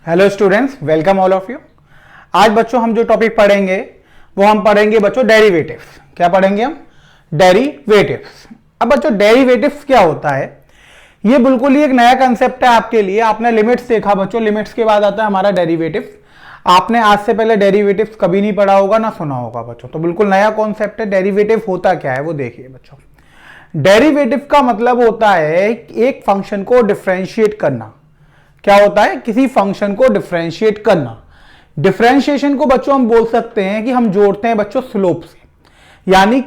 Hello students, welcome all of you. आज बच्चों हम जो टॉपिक पढ़ेंगे वो हम पढ़ेंगे बच्चों डेरिवेटिव्स। क्या पढ़ेंगे हम? डेरिवेटिव्स। अब बच्चों डेरिवेटिव्स क्या होता है? ये बिल्कुल ही एक नया कंसेप्ट है आपके लिए। आपने लिमिट्स देखा बच्चों, लिमिट्स के बाद आता है हमारा डेरिवेटिव्स। आपने आज से पहले डेरिवेटिव्स कभी नहीं पढ़ा होगा ना सुना होगा बच्चों, तो बिल्कुल नया कॉन्सेप्ट है। डेरिवेटिव होता क्या है वो देखिए बच्चों। डेरिवेटिव का मतलब होता है एक फंक्शन को डिफरेंशिएट करना। क्या होता है? किसी फंक्शन को डिफरेंशिएट करना। डिफरेंशिएशन को बच्चों हम बोल सकते हैं कि हम जोड़ते हैं बच्चों स्लोप से। यानी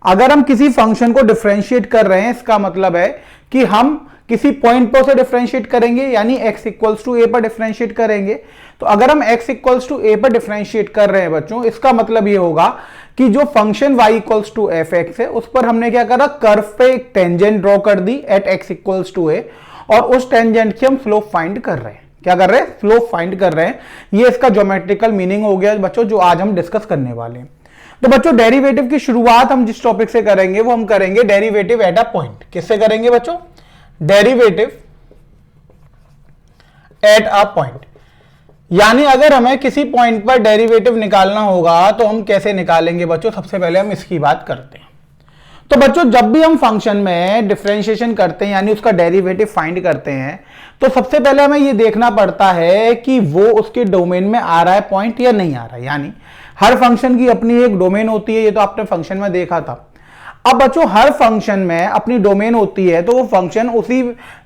अगर हम किसी फंक्शन को डिफरेंशिएट कर रहे हैं, इसका मतलब है कि हम किसी पॉइंट पर उसे डिफरेंशिएट करेंगे, यानी x इक्वल्स टू ए पर डिफरेंशिएट करेंगे। तो अगर हम x इक्वल्स टू ए पर डिफरेंशिएट कर रहे हैं बच्चों, इसका मतलब ये होगा कि जो function y equals to f x है उस पर हमने क्या करा, कर्व पे एक टेंजेंट ड्रॉ कर दी एट x इक्वल्स टू ए, और उस टेंजेंट की हम स्लोप फाइंड कर रहे हैं। क्या कर रहे हैं? स्लोप फाइंड कर रहे हैं। ये इसका ज्योमेट्रिकल मीनिंग हो गया बच्चों, जो आज हम डिस्कस करने वाले हैं। तो बच्चों डेरिवेटिव की शुरुआत हम जिस टॉपिक से करेंगे वो हम करेंगे डेरिवेटिव एट अ पॉइंट। किससे करेंगे बच्चों? Derivative at a point. यानी अगर हमें किसी पॉइंट पर डेरिवेटिव निकालना होगा तो हम कैसे निकालेंगे बच्चों? सबसे पहले हम इसकी बात करते हैं। तो बच्चों जब भी हम फंक्शन में डिफरेंशिएशन करते हैं यानी उसका डेरिवेटिव फाइंड करते हैं, तो सबसे पहले हमें यह देखना पड़ता है कि वो उसके डोमेन में आ रहा है पॉइंट या नहीं आ रहा है। यानी हर फंक्शन की अपनी एक डोमेन होती है, ये तो आपने फंक्शन में देखा था। अब बच्चों हर फंक्शन में अपनी डोमेन होती है, तो वो फंक्शन उसी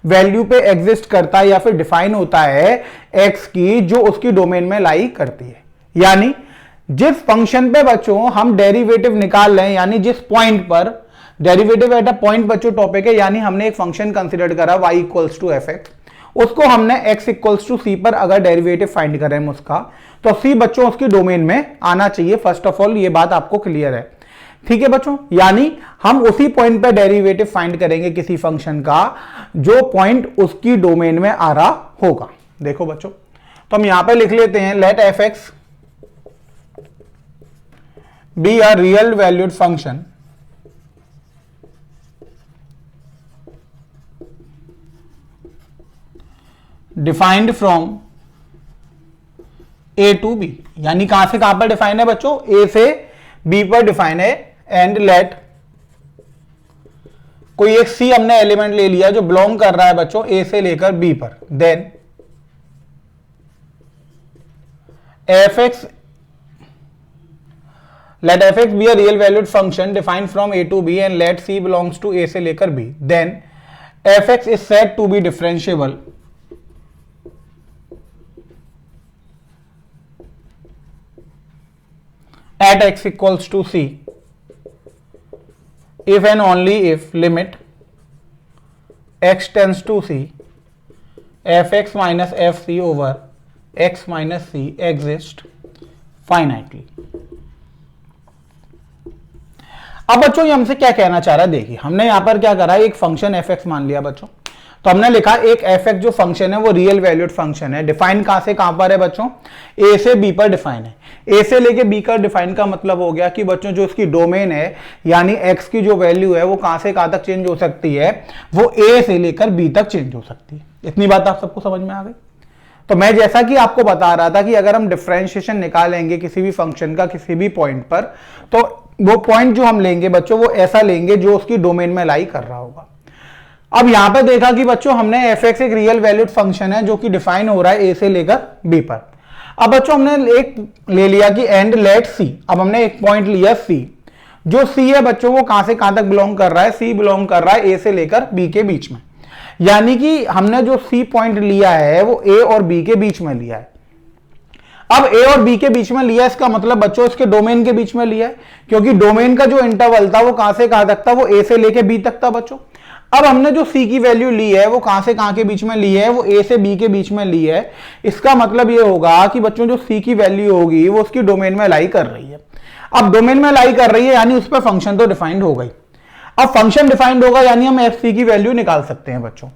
वैल्यू पे एग्जिस्ट करता है या फिर डिफाइन होता है एक्स की जो उसकी डोमेन में लाई करती है। यानी जिस फंक्शन पे बच्चों हम डेरिवेटिव निकाल रहे हैं, यानी जिस पॉइंट पर डेरिवेटिव एट अ पॉइंट बच्चों टॉपिक है, यानी हमने एक फंक्शन कंसीडर करा y equals to f x, उसको हमने x इक्वल्स टू सी पर अगर डेरिवेटिव फाइंड करें हम उसका, तो c बच्चों उसकी डोमेन में आना चाहिए। फर्स्ट ऑफ ऑल ये बात आपको क्लियर है, ठीक है बच्चों। यानी हम उसी पॉइंट पर डेरिवेटिव फाइंड करेंगे किसी फंक्शन का जो पॉइंट उसकी डोमेन में आ रहा होगा। देखो बच्चों, तो हम यहां पर लिख लेते हैं let f x be a real valued function defined from A to b. यानी कहां से कहां पर डिफाइन है बच्चों? ए से बी पर डिफाइन है। एंड लेट कोई एक सी हमने एलिमेंट ले लिया जो बिलोंग कर रहा है बच्चों ए से लेकर बी पर। Then f x let f x be a real valued function defined from A to B and let c belongs to A से लेकर B. Then f x is said to be differentiable at x equals to c if and only if limit x tends to c fx minus fc over x minus c exist finitely। अब बच्चों ये हमसे क्या कहना चाह रहा है? देखिए हमने यहां पर क्या करा, एक फंक्शन fx मान लिया बच्चों। तो हमने लिखा एक fx जो फंक्शन है वो रियल वैल्यूड फंक्शन है। डिफाइन कहां से कहां पर है बच्चों? a से b पर डिफाइन है। a से लेके b का डिफाइन का मतलब हो गया कि बच्चों जो इसकी डोमेन है यानी x की जो वैल्यू है वो कहां से कहां तक चेंज हो सकती है, वो a से लेकर b तक चेंज हो सकती है। इतनी बात आप सबको समझ में आ गई? तो मैं जैसा कि आपको बता रहा था कि अगर हम डिफरेंशिएशन निकालेंगे किसी भी फंक्शन का किसी भी पॉइंट पर, तो वो पॉइंट जो हम लेंगे बच्चों वो ऐसा लेंगे जो उसकी डोमेन में लाई कर रहा होगा। अब यहां पे देखा कि बच्चों हमने एफ एक्स एक रियल वैल्यूड फंक्शन है जो कि डिफाइन हो रहा है ए से लेकर बी पर। अब बच्चों हमने एक ले लिया कि एंड लेट सी। अब हमने एक पॉइंट लिया सी, जो सी है बच्चों वो कहां से कहां तक बिलोंग कर रहा है? सी बिलोंग कर रहा है ए से लेकर बी के बीच में। यानी कि हमने जो सी पॉइंट लिया है वो ए और बी के बीच में लिया है। अब ए और बी के बीच में लिया, इसका मतलब बच्चों इसके डोमेन के बीच में लिया है, क्योंकि डोमेन का जो इंटरवल था वो कहां से कहां तक था? वो ए से लेकर बी तक था बच्चों। अब हमने जो c की वैल्यू ली है वो कहां से कहां के बीच में ली है? वो a से b के बीच में ली है। इसका मतलब ये होगा कि बच्चों जो c की वैल्यू होगी वो उसकी डोमेन में लाई कर रही है। अब डोमेन में लाई कर रही है यानी उस पर फंक्शन तो डिफाइंड हो गई। अब फंक्शन डिफाइंड होगा यानी हम एफ सी की वैल्यू निकाल सकते हैं बच्चों।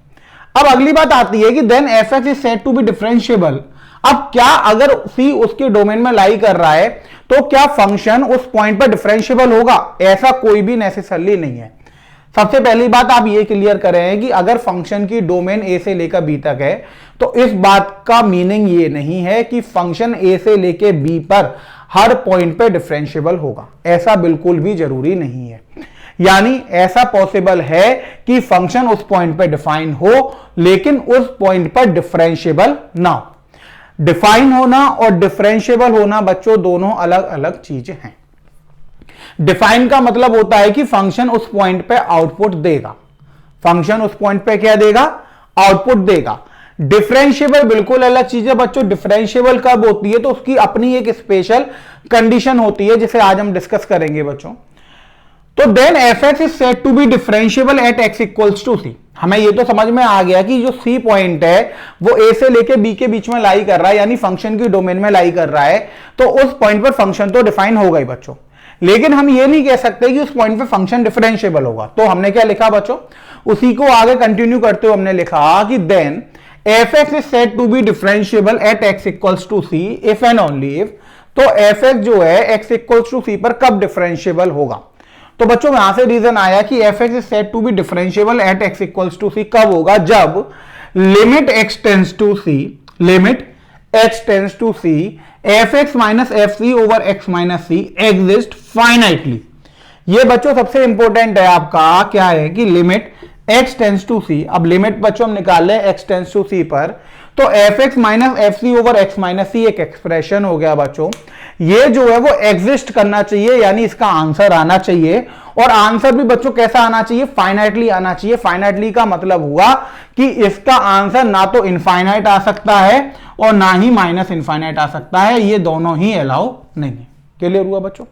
अब अगली बात आती है कि then f x is said to be differentiable. अब क्या अगर c उसके डोमेन में लाई कर रहा है तो क्या फंक्शन उस पॉइंट पर डिफरेंशिएबल होगा? ऐसा कोई भी नेसेसरली नहीं है। सबसे पहली बात आप ये क्लियर करें कि अगर फंक्शन की डोमेन ए से लेकर बी तक है तो इस बात का मीनिंग ये नहीं है कि फंक्शन ए से लेकर बी पर हर पॉइंट पे डिफरेंशिएबल होगा, ऐसा बिल्कुल भी जरूरी नहीं है। यानी ऐसा पॉसिबल है कि फंक्शन उस पॉइंट पे डिफाइन हो लेकिन उस पॉइंट पर डिफरेंशिएबल ना हो। डिफाइन होना और डिफरेंशिएबल होना बच्चों दोनों अलग अलग चीजें हैं। डिफाइन का मतलब होता है कि फंक्शन उस पॉइंट पे आउटपुट देगा, फंक्शन उस पॉइंट पे क्या देगा, आउटपुट देगा। डिफरेंशिएबल बिल्कुल अलग चीज है बच्चों। डिफरेंशिएबल कब होती है तो उसकी अपनी एक स्पेशल कंडीशन होती है जिसे आज हम डिस्कस करेंगे बच्चों। तो then f x is said to be differentiable at x equals to c. हमें ये तो समझ में आ गया कि जो सी पॉइंट है वो ए से लेके बी के बीच में लाई कर रहा है, यानी फंक्शन की डोमेन में लाई कर रहा है, तो उस पॉइंट पर फंक्शन तो डिफाइन होगा ही बच्चों। लेकिन हम ये नहीं कह सकते कि उस पॉइंट पे फंक्शन डिफरेंशिएबल होगा। तो हमने क्या लिखा बच्चों, उसी को आगे कंटिन्यू करते हुए हमने लिखा कि then f x is said to be differentiable at x equals to c if and only if. तो एफ एक्स जो है एक्स इक्वल्स टू सी पर कब डिफरेंशिएबल होगा। तो बच्चों यहां से रीजन आया कि f x is said to be differentiable at x equals to c कब होगा, जब limit x tends to c, limit x tends to c f x minus f c over x minus c exist finitely. ये बच्चों सबसे important है आपका, क्या है कि limit x tends to c. अब लिमिट बच्चों हम निकाल लें एक्स टेंड्स टू सी पर, तो f x minus f c over x minus c एक एक्सप्रेशन हो गया बच्चों। ये जो है वो एग्जिस्ट करना चाहिए, यानी इसका आंसर आना चाहिए। और आंसर भी बच्चों कैसा आना चाहिए, फाइनाइटली आना चाहिए। फाइनाइटली का मतलब हुआ कि इसका आंसर ना तो इनफाइनाइट आ सकता है और ना ही माइनस इनफाइनाइट आ सकता है, ये दोनों ही अलाउ नहीं है। क्लियर हुआ बच्चों।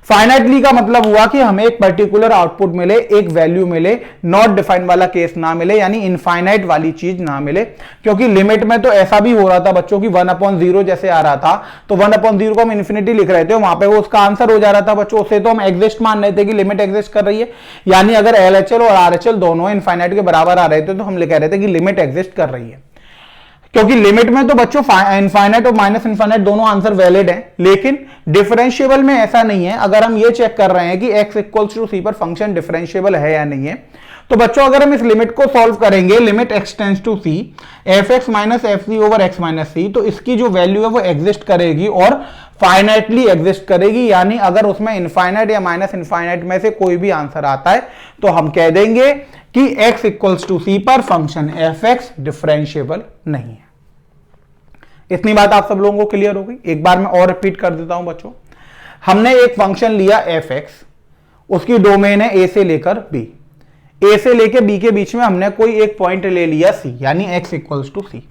फाइनाइटली का मतलब हुआ कि हमें एक पर्टिकुलर आउटपुट मिले, एक वैल्यू मिले, नॉट डिफाइंड वाला केस ना मिले, यानी इनफाइनाइट वाली चीज ना मिले। क्योंकि लिमिट में तो ऐसा भी हो रहा था बच्चों की 1/0 जैसे आ रहा था, तो 1/0 को हम इन्फिनिटी लिख रहे थे, वहां पे वो उसका आंसर हो जा रहा था बच्चों। उसे तो हम एग्जिस्ट मान रहे थे कि लिमिट एग्जिस्ट कर रही है, यानी अगर LHL और RHL दोनों इनफाइनाइट के बराबर आ रहे थे तो हम कह रहे थे कि लिमिट एग्जिस्ट कर रही है। क्योंकि लिमिट में तो बच्चों इनफाइनाइट और माइनस इनफाइनाइट दोनों आंसर वैलिड हैं, लेकिन डिफरेंशिएबल में ऐसा नहीं है। अगर हम ये चेक कर रहे हैं कि x इक्वल्स टू सी पर फंक्शन डिफरेंशिएबल है या नहीं है, तो बच्चों अगर हम इस लिमिट को सॉल्व करेंगे, limit x tends to c f x minus f c over x minus c, तो इसकी जो वैल्यू है वो एग्जिस्ट करेगी और फाइनाइटली एग्जिस्ट करेगी। यानी अगर उसमें इनफाइनाइट या माइनस इनफाइनाइट में से कोई भी आंसर आता है तो हम कह देंगे कि x इक्वल्स टू सी पर फंक्शन एफ एक्स डिफरेंशिएबल नहीं है। इतनी बात आप सब लोगों को क्लियर हो गई। एक बार मैं और रिपीट कर देता हूं बच्चों। हमने एक फंक्शन लिया एफ एक्स, उसकी डोमेन है ए से लेकर बी, ए से लेकर बी के बीच में हमने कोई एक पॉइंट ले लिया सी, यानी x इक्वल्स टू सी।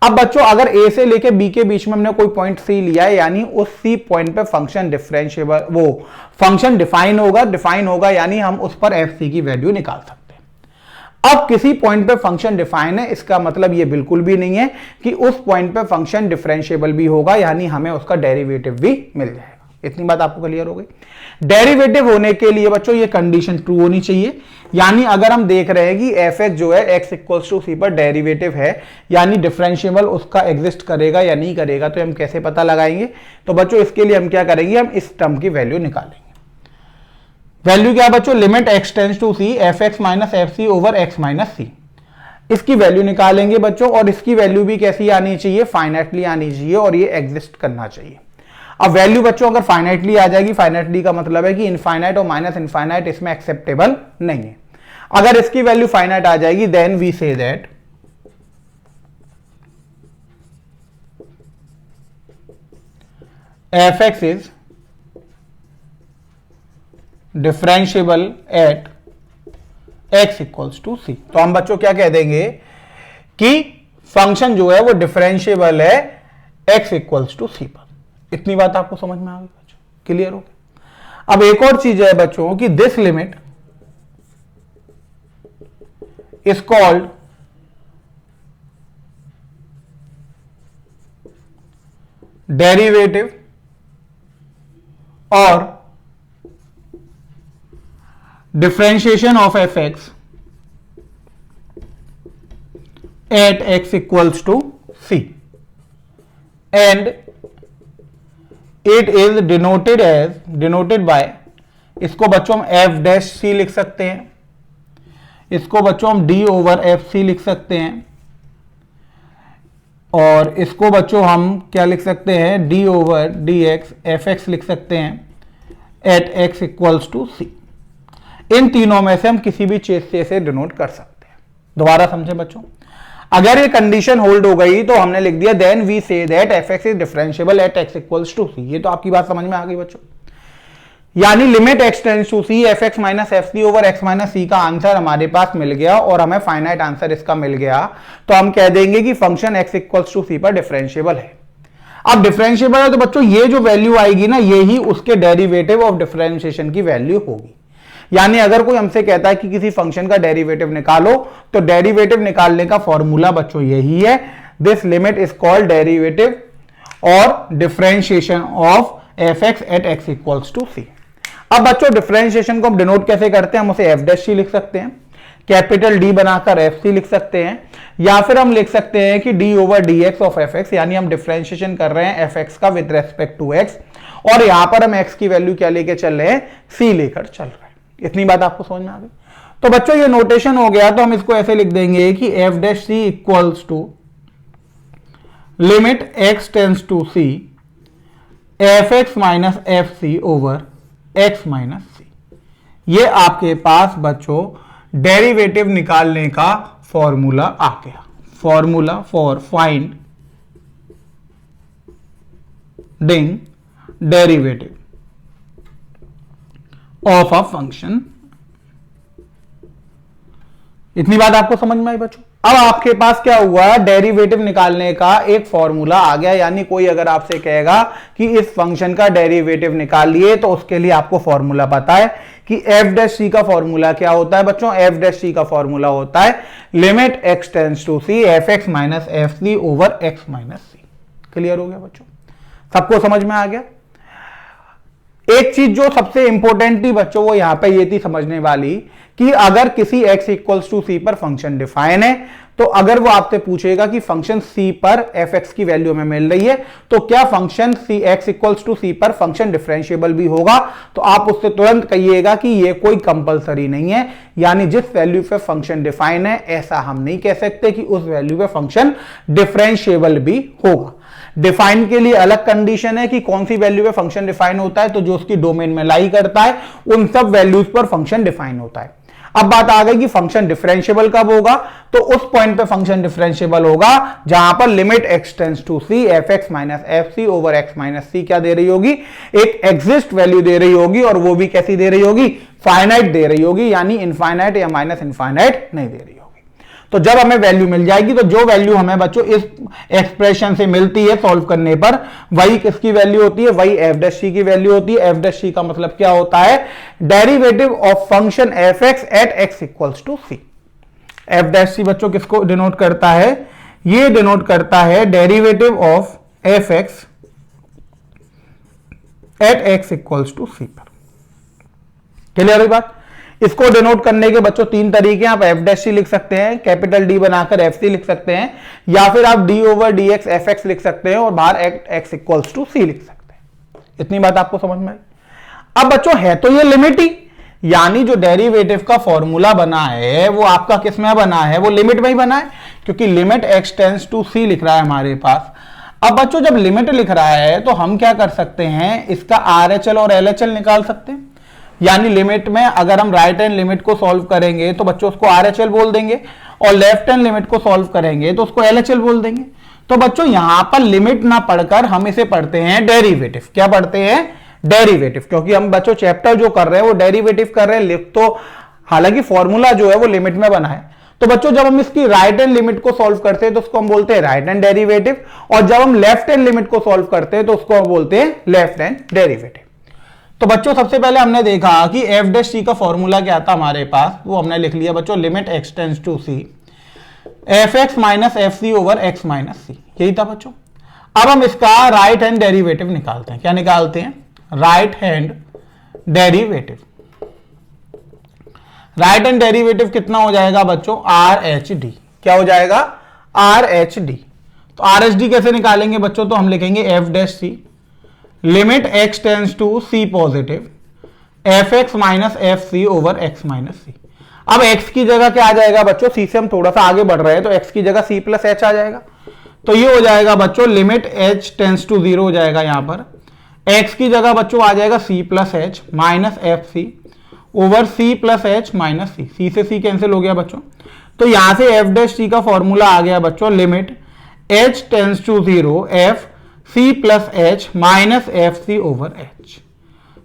अब बच्चों अगर ए से लेकर बी के बीच में हमने कोई पॉइंट सी लिया है, यानी उस सी पॉइंट पे फंक्शन डिफरेंशिएबल, वो फंक्शन डिफाइन होगा, यानी हम उस पर एफ सी की वैल्यू निकाल सकते हैं। अब किसी पॉइंट पे फंक्शन डिफाइन है, इसका मतलब ये बिल्कुल भी नहीं है कि उस पॉइंट पे फंक्शन डिफरेंशिएबल भी होगा, यानी हमें उसका डेरिवेटिव भी मिल जाएगा। इतनी बात आपको क्लियर हो गई। डेरिवेटिव होने के लिए बच्चों ये कंडीशन ट्रू होनी चाहिए, यानी अगर हम देख रहे हैं कि एफ एक्स जो है एक्स इक्वल्स टू सी पर डेरिवेटिव है, यानी डिफरेंशिएबल उसका एग्जिस्ट करेगा या नहीं करेगा, तो हम कैसे पता लगाएंगे। तो बच्चों इसके लिए हम क्या करेंगे, हम इस टर्म की वैल्यू निकालेंगे। वैल्यू क्या है बच्चों, limit x tends to c f x minus f c over x minus c, इसकी वैल्यू निकालेंगे बच्चों। और इसकी वैल्यू भी कैसी आनी चाहिए, फाइनाइटली आनी चाहिए, और ये एग्जिस्ट करना चाहिए। अब वैल्यू बच्चों अगर फाइनाइटली आ जाएगी, फाइनाइटली का मतलब है कि इनफाइनाइट और माइनस इनफाइनाइट इसमें एक्सेप्टेबल नहीं है। अगर इसकी वैल्यू फाइनाइट आ जाएगी, then we say that f x is differentiable at x equals to c. तो हम बच्चों क्या कह देंगे कि फंक्शन जो है वो डिफरेंशिएबल है x इक्वल्स टू सी पर। इतनी बात आपको समझ में आ गई बच्चों, क्लियर हो गया। अब एक और चीज है बच्चों कि this limit is called derivative और differentiation of fx at x equals to c, and it is denoted by, इसको बच्चों हम f डैश c लिख सकते हैं, इसको बच्चों हम डी ओवर एफ सी लिख सकते हैं, और इसको बच्चों हम क्या लिख सकते हैं, D over D x F x लिख सकते हैं एट एक्स इक्वल्स टू सी। इन तीनों में से हम किसी भी चीज से इसे डिनोट कर सकते हैं। दोबारा समझे बच्चों, अगर ये कंडीशन होल्ड हो गई तो हमने लिख दिया then we say that f x is differentiable at x equals to c. ये तो आपकी बात समझ में आ गई बच्चों, यानी limit x tends to c f x minus f c over x minus c का आंसर हमारे पास मिल गया और हमें फाइनाइट आंसर इसका मिल गया, तो हम कह देंगे कि function x equals to c पर डिफरेंशिएबल है। अब डिफरेंशिएबल है तो बच्चों ये जो वैल्यू आएगी ना, ये ही उसके डेरिवेटिव ऑफ डिफरेंशिएशन की वैल्यू होगी। यानी अगर कोई हमसे कहता है कि किसी फंक्शन का डेरिवेटिव निकालो, तो डेरिवेटिव निकालने का फॉर्मूला बच्चों यही है, this limit is called derivative और differentiation of f x at x equals to c. अब बच्चों डिफरेंशिएशन को हम डिनोट कैसे करते हैं, हम उसे एफ डैश सी लिख सकते हैं, कैपिटल डी बनाकर एफ सी लिख सकते हैं, या फिर हम लिख सकते हैं कि D over D x of f x, यानी हम डिफरेंशिएशन कर रहे हैं एफ एक्स का विद रेस्पेक्ट टू एक्स, और यहां पर हम एक्स की वैल्यू क्या लेके चल रहे हैं, सी लेकर चल रहे हैं। इतनी बात आपको समझ में आ गई। तो बच्चों ये नोटेशन हो गया, तो हम इसको ऐसे लिख देंगे कि f dash c equals to limit x tends to c f x minus f c over x minus c. ये आपके पास बच्चों डेरिवेटिव निकालने का फॉर्मूला आ गया, formula for finding derivative of a function. इतनी बात आपको समझ में आई बच्चों। अब आपके पास क्या हुआ, डेरिवेटिव निकालने का एक फॉर्मूला आ गया, यानी कोई अगर आपसे कहेगा कि इस फंक्शन का डेरिवेटिव निकालिए, तो उसके लिए आपको फॉर्मूला पता है कि एफ डैश सी का फॉर्मूला क्या होता है बच्चों, एफ डैश सी का फॉर्मूला होता है limit x tends to c f x minus f c over x minus c. Clear हो गया बच्चों, सबको समझ में आ गया। एक चीज जो सबसे इंपॉर्टेंट थी बच्चों, वो यहां पे ये थी समझने वाली कि अगर किसी x इक्वल्स टू सी पर फंक्शन डिफाइन है, तो अगर वो आपसे पूछेगा कि फंक्शन c पर fx की वैल्यू हमें मिल रही है, तो क्या function c x equals to c पर फंक्शन डिफरेंशिएबल भी होगा, तो आप उससे तुरंत कहिएगा कि ये कोई कंपलसरी नहीं है, यानी जिस वैल्यू पे फंक्शन डिफाइन है ऐसा हम नहीं कह सकते कि उस वैल्यू पे फंक्शन डिफरेंशिएबल भी होगा। डिफाइन के लिए अलग कंडीशन है कि कौन सी वैल्यू पे फंक्शन डिफाइन होता है, तो जो उसकी डोमेन में लाई करता है उन सब वैल्यूज पर फंक्शन डिफाइन होता है। अब बात आ गई कि फंक्शन डिफरेंशिएबल कब होगा, तो उस पॉइंट पे फंक्शन डिफरेंशिएबल होगा जहां पर limit x tends to c f x minus f c over x minus c क्या दे रही होगी, एक एग्जिस्ट वैल्यू दे रही होगी, और वो भी कैसी दे रही होगी, फाइनाइट दे रही होगी, यानी इनफाइनाइट या माइनस इनफाइनाइट नहीं दे रही होगी। तो जब हमें वैल्यू मिल जाएगी, तो जो वैल्यू हमें बच्चों इस एक्सप्रेशन से मिलती है सॉल्व करने पर, वही किसकी वैल्यू होती है, वही एफ डैश सी की वैल्यू होती है। एफ डैश सी का मतलब क्या होता है, derivative of function f x at x equals to c. F dash c बच्चों किसको डिनोट करता है, ये डिनोट करता है derivative of f x at x equals to c पर। क्लियर है बात। इसको डिनोट करने के बच्चों तीन तरीके हैं, आप एफ डैश सी लिख सकते हैं, कैपिटल डी बनाकर एफ सी लिख सकते हैं, या फिर आप D over D x F x लिख सकते हैं और बाहर एक्स इक्वल्स टू सी लिख सकते हैं। इतनी बात आपको समझ में आई। अब बच्चों है तो ये लिमिट ही, यानी जो डेरिवेटिव का फॉर्मूला बना है वो आपका किस में बना है, वो लिमिट में ही बना है, क्योंकि लिमिट एक्स टेंड्स टू सी लिख रहा है हमारे पास। अब बच्चों जब लिमिट लिख रहा है तो हम क्या कर सकते हैं, इसका आरएचएल और एलएचएल निकाल सकते हैं। यानी लिमिट में अगर हम राइट हैंड लिमिट को सॉल्व करेंगे तो बच्चों उसको आरएचएल बोल देंगे, और लेफ्ट हैंड लिमिट को सॉल्व करेंगे तो उसको एलएचएल बोल देंगे। तो बच्चों यहां पर लिमिट ना पढ़कर हम इसे पढ़ते हैं डेरिवेटिव। क्या पढ़ते हैं, डेरिवेटिव, क्योंकि हम बच्चों चैप्टर जो कर रहे हैं वो डेरिवेटिव कर रहे हैं, लिख तो हालांकि फॉर्मूला जो है वो लिमिट में बना है। तो बच्चों जब हम इसकी राइट हैंड लिमिट को सॉल्व करते हैं तो उसको हम बोलते हैं राइट हैंड डेरिवेटिव, और जब हम लेफ्ट हैंड लिमिट को सॉल्व करते हैं तो उसको हम बोलते हैं लेफ्ट हैंड डेरिवेटिव। तो बच्चों सबसे पहले हमने देखा कि एफ डैश सी का फॉर्मूला क्या था हमारे पास, वो हमने लिख लिया बच्चों, limit x tends to c f x minus f c over x minus c, यही था बच्चों। अब हम इसका राइट हैंड डेरिवेटिव निकालते हैं। क्या निकालते हैं, right hand derivative. Right hand derivative कितना हो जाएगा बच्चों, आर एच डी। क्या हो जाएगा, आर एच डी। तो आर एच डी कैसे निकालेंगे बच्चों, तो हम लिखेंगे f dash c limit x tends to c positive f x minus f c over x minus c. अब x की जगह क्या आ जाएगा बच्चों, c से हम थोड़ा सा आगे बढ़ रहे हैं तो x की जगह c प्लस एच आ जाएगा। तो ये हो जाएगा बच्चों लिमिट h टेंस टू 0 हो जाएगा। यहां पर x की जगह बच्चों आ जाएगा c plus h minus f c over c plus h minus c, c से c कैंसिल हो गया बच्चों। तो यहां से एफ डैश टी का फॉर्मूला आ गया बच्चों limit h tends to 0 f c plus h minus f c over h.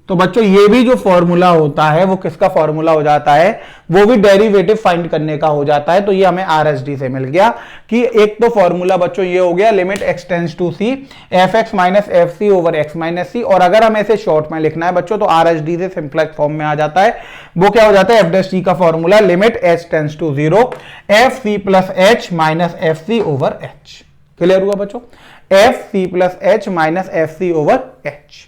तो बच्चों ये भी जो फॉर्मूला होता है वो किसका फॉर्मूला हो जाता है, वो भी डेरिवेटिव फाइंड करने का हो जाता है। तो ये हमें आरएसडी से मिल गया कि एक तो फॉर्मूला बच्चों ये हो गया limit x tends to c f x minus f c over x minus c, और अगर हमें इसे शॉर्ट में लिखना है बच्चों तो आरएसडी से सिंपलेक्स फॉर्म में आ जाता है। वो क्या हो जाता है, एफ डैश टी का formula limit h tends to 0 f c plus h minus f c over h. Clear हुआ बच्चों, f c plus h minus f c over h.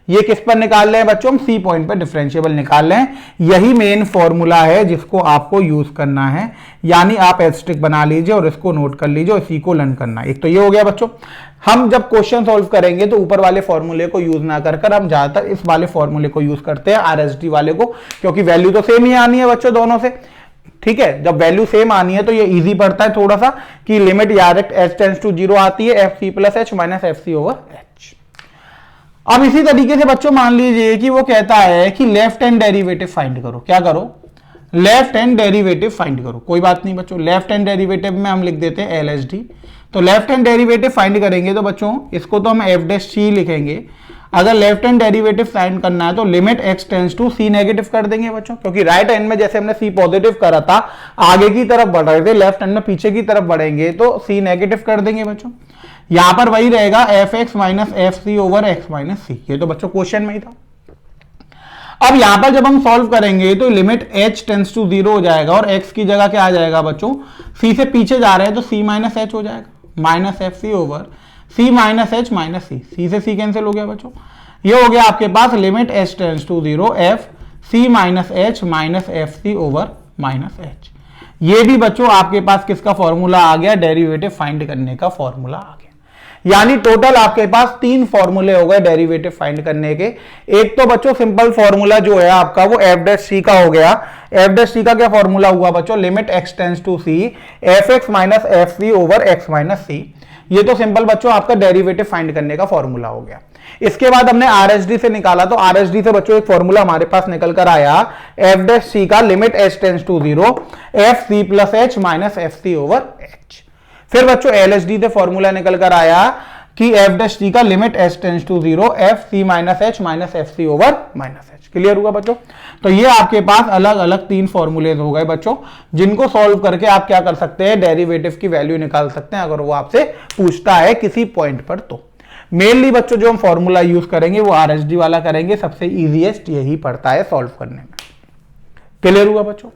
ये किस पर निकाल रहे हैं बच्चों, हम सी पॉइंट पर डिफरेंशिएबल निकाल रहे हैं। यही मेन फॉर्मूला है जिसको आपको यूज करना है, यानी आप एस्ट्रिक बना लीजिए और इसको नोट कर लीजिए और इसी को लर्न करना है। एक तो ये हो गया बच्चों। हम जब क्वेश्चन सॉल्व करेंगे तो ऊपर वाले फॉर्मूले को यूज ना कर हम ज्यादातर इस वाले फॉर्मूले को यूज करते हैं, आरएसडी वाले को, क्योंकि वैल्यू तो सेम ही आनी है बच्चों दोनों से। ठीक है, जब वैल्यू सेम आनी है तो ये इजी पड़ता है थोड़ा सा कि limit direct h tends to 0 आती है f c plus h minus f c over h. अब इसी तरीके से बच्चों मान लीजिए कि वो कहता है कि लेफ्ट हैंड डेरिवेटिव फाइंड करो। क्या करो, लेफ्ट हैंड डेरिवेटिव फाइंड करो। कोई बात नहीं बच्चों, लेफ्ट हैंड डेरिवेटिव में हम लिख देते हैं एलएसडी। तो लेफ्ट हैंड डेरिवेटिव फाइंड करेंगे तो बच्चों इसको तो हम एफ डैश सी लिखेंगे। अगर लेफ्ट हैंड डेरिवेटिव फाइंड करना है तो limit x tends to c negative कर देंगे बच्चों, क्योंकि राइट हैंड में जैसे हमने सी पॉजिटिव करा था आगे की तरफ बढ़ रहे थे, लेफ्ट हैंड में पीछे की तरफ बढ़ेंगे तो सी नेगेटिव कर देंगे बच्चों। यहां पर वही रहेगा f x minus f c over x minus c. ये तो बच्चों क्वेश्चन में ही था। अब यहां पर जब हम सॉल्व करेंगे तो लिमिट h टेंस टू 0 हो जाएगा और x की जगह क्या आ जाएगा बच्चों, c से पीछे जा रहे हैं तो c माइनस एच हो जाएगा minus f c over c minus h minus c, c से c कैंसिल हो गया बच्चों। ये हो गया आपके पास limit h tends to 0 f c minus h minus f c over minus h. ये भी बच्चों आपके पास किसका फॉर्मूला आ गया, डेरिवेटिव फाइंड करने का फॉर्मूला आ गया। यानी टोटल आपके पास 3 फॉर्मूले हो गए डेरिवेटिव फाइंड करने के। एक तो बच्चों सिंपल फॉर्मूला जो है आपका वो एफ डैश सी का हो गया। एफ डैश सी का क्या फॉर्मूला हुआ बच्चों, limit x tends to c f x minus f c over x minus c. ये तो सिंपल बच्चों आपका डेरिवेटिव फाइंड करने का फॉर्मूला हो गया। इसके बाद हमने आरएसडी से निकाला, तो आरएसडी से बच्चों एक फॉर्मूला हमारे पास निकल कर आया एफ डैश सी का limit h tends to 0 f c plus h minus f c over h. फिर बच्चों एलएसडी से फॉर्मूला निकल कर आया कि एफ डैश टी का limit h tends to 0 f c minus h minus f c over minus h. Clear हुआ बच्चों। तो ये आपके पास अलग अलग 3 फॉर्मूले हो गए बच्चों, जिनको सॉल्व करके आप क्या कर सकते हैं, डेरिवेटिव की वैल्यू निकाल सकते हैं अगर वो आपसे पूछता है किसी पॉइंट पर। तो मेनली बच्चों जो हम फॉर्मूला यूज करेंगे वो आरएसडी वाला करेंगे, सबसे इजीएस्ट यही पड़ता है सॉल्व करने में। क्लियर हुआ बच्चों।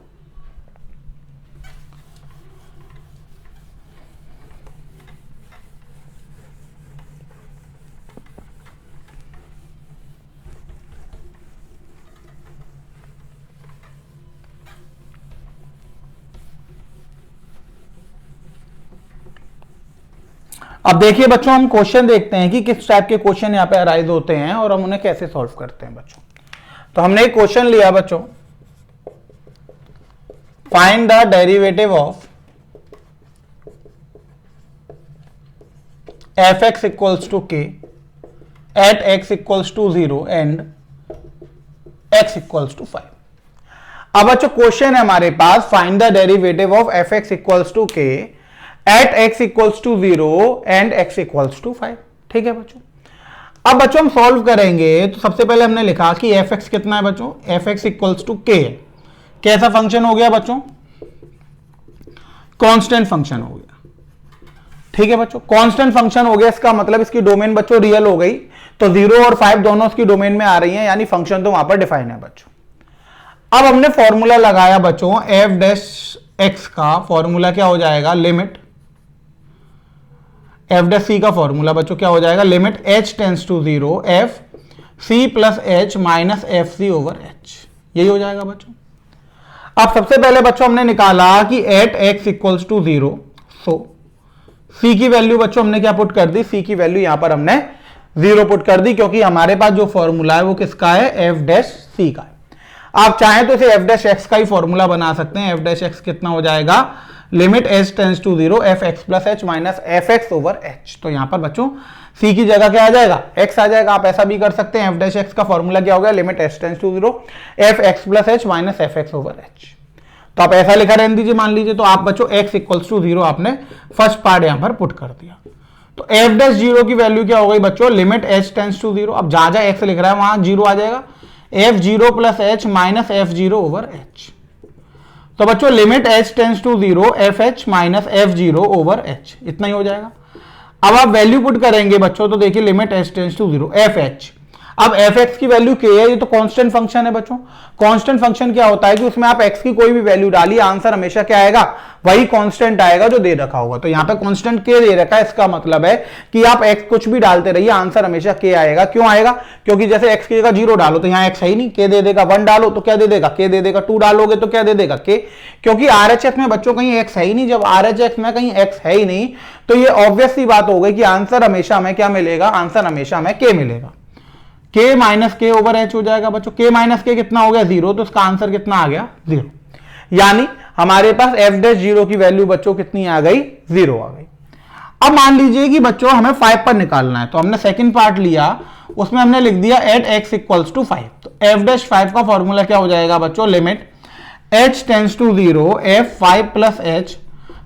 अब देखिए बच्चों, हम क्वेश्चन देखते हैं कि किस टाइप के क्वेश्चन यहां पे अराइज होते हैं और हम उन्हें कैसे सॉल्व करते हैं बच्चों। तो हमने एक क्वेश्चन लिया बच्चों, find the derivative of f x equals to k at x equals to 0 and x equals to 5। अब बच्चों क्वेश्चन है हमारे पास, find the derivative of f x equals to k at x equals to 0 and x equals to 5। ठीक है बच्चों। अब बच्चों हम सॉल्व करेंगे तो सबसे पहले हमने लिखा कि एफ एक्स कितना है बच्चों, एफ एक्स इक्वल्स टू के। कैसा फंक्शन हो गया बच्चों, कांस्टेंट फंक्शन हो गया। ठीक है बच्चों, कांस्टेंट फंक्शन हो गया, इसका मतलब इसकी डोमेन बच्चों रियल हो गई। तो 0 और 5 दोनों इसकी डोमेन में आ रही हैं, यानी फंक्शन तो वहां पर डिफाइन है बच्चों। अब हमने फॉर्मूला लगाया बच्चों, एफ डैश एक्स का फॉर्मूला क्या हो जाएगा, लिमिट एफ डैश सी का फॉर्मूला बच्चों क्या हो जाएगा, limit h tends to 0 f c plus h minus f c over h. यही हो जाएगा बच्चों। अब सबसे पहले बच्चों हमने निकाला कि एट एक्स इक्वल्स टू 0, सो सी की वैल्यू बच्चों हमने क्या पुट कर दी, सी की वैल्यू यहां पर हमने 0 पुट कर दी, क्योंकि हमारे पास जो फॉर्मूला है वो किसका है, एफ डैश सी का है। आप चाहें तो इसे एफ डैश एक्स का ही फॉर्मूला बना सकते हैं। एफ डैश एक्स कितना हो जाएगा, limit h tends to 0 f x plus h minus f x over h. तो यहां पर बच्चों सी की जगह क्या आ जाएगा, एक्स आ जाएगा। आप ऐसा भी कर सकते हैं, एफ डैश एक्स का फॉर्मूला क्या हो गया, limit h tends to 0 f x plus h minus f x over h. तो आप ऐसा लिखा रहने दीजिए, मान लीजिए। तो आप बच्चों x इक्वल्स टू 0 आपने फर्स्ट पार्ट यहां पर पुट कर दिया। तो एफ डैश 0 की वैल्यू क्या हो गई बच्चों, लिमिट h टेंस टू 0। अब जहां जहां x लिख रहा है वहां 0 आ जाएगा, f0 plus h minus f0 over h। तो बच्चों limit h tends to 0 fh minus f0 over h, इतना ही हो जाएगा। अब आप वैल्यू पुट करेंगे बच्चों, तो देखिए limit h tends to 0 fh। अब fx की वैल्यू k है, ये तो कांस्टेंट फंक्शन है बच्चों। कांस्टेंट फंक्शन क्या होता है कि उसमें आप x की कोई भी वैल्यू डालिए, आंसर हमेशा क्या आएगा, वही कांस्टेंट आएगा जो दे रखा होगा। तो यहाँ पे कांस्टेंट k दे रखा है, इसका मतलब है कि आप x कुछ भी डालते रहिए, आंसर हमेशा k आएगा। क्यों आएगा, क्योंकि जैसे x की जगह 0 डालो तो यहाँ x है ही नहीं, k दे देगा। 1 डालो तो क्या दे देगा, k दे देगा। 2 डालोगे तो क्या दे देगा, k। क्योंकि RHS में बच्चों कहीं x है ही नहीं। जब RHS में कहीं x है ही नहीं तो ये ऑब्वियस सी बात हो गई कि आंसर हमेशा हमें क्या मिलेगा, आंसर हमेशा हमें k मिलेगा। k माइनस के ओवर एच हो जाएगा बच्चों। k माइनस के कितना हो गया, 0। तो इसका आंसर कितना आ गया, 0। यानी हमारे पास एफ डैश 0 की वैल्यू बच्चों कितनी आ गई, 0 आ गई। अब मान लीजिए कि बच्चों हमें 5 पर निकालना है, तो हमने सेकंड पार्ट लिया, उसमें हमने लिख दिया एट x इक्वल्स टू 5। तो एफ डैश 5 का फॉर्मूला क्या हो जाएगा बच्चों, limit h tends to 0 f5 plus h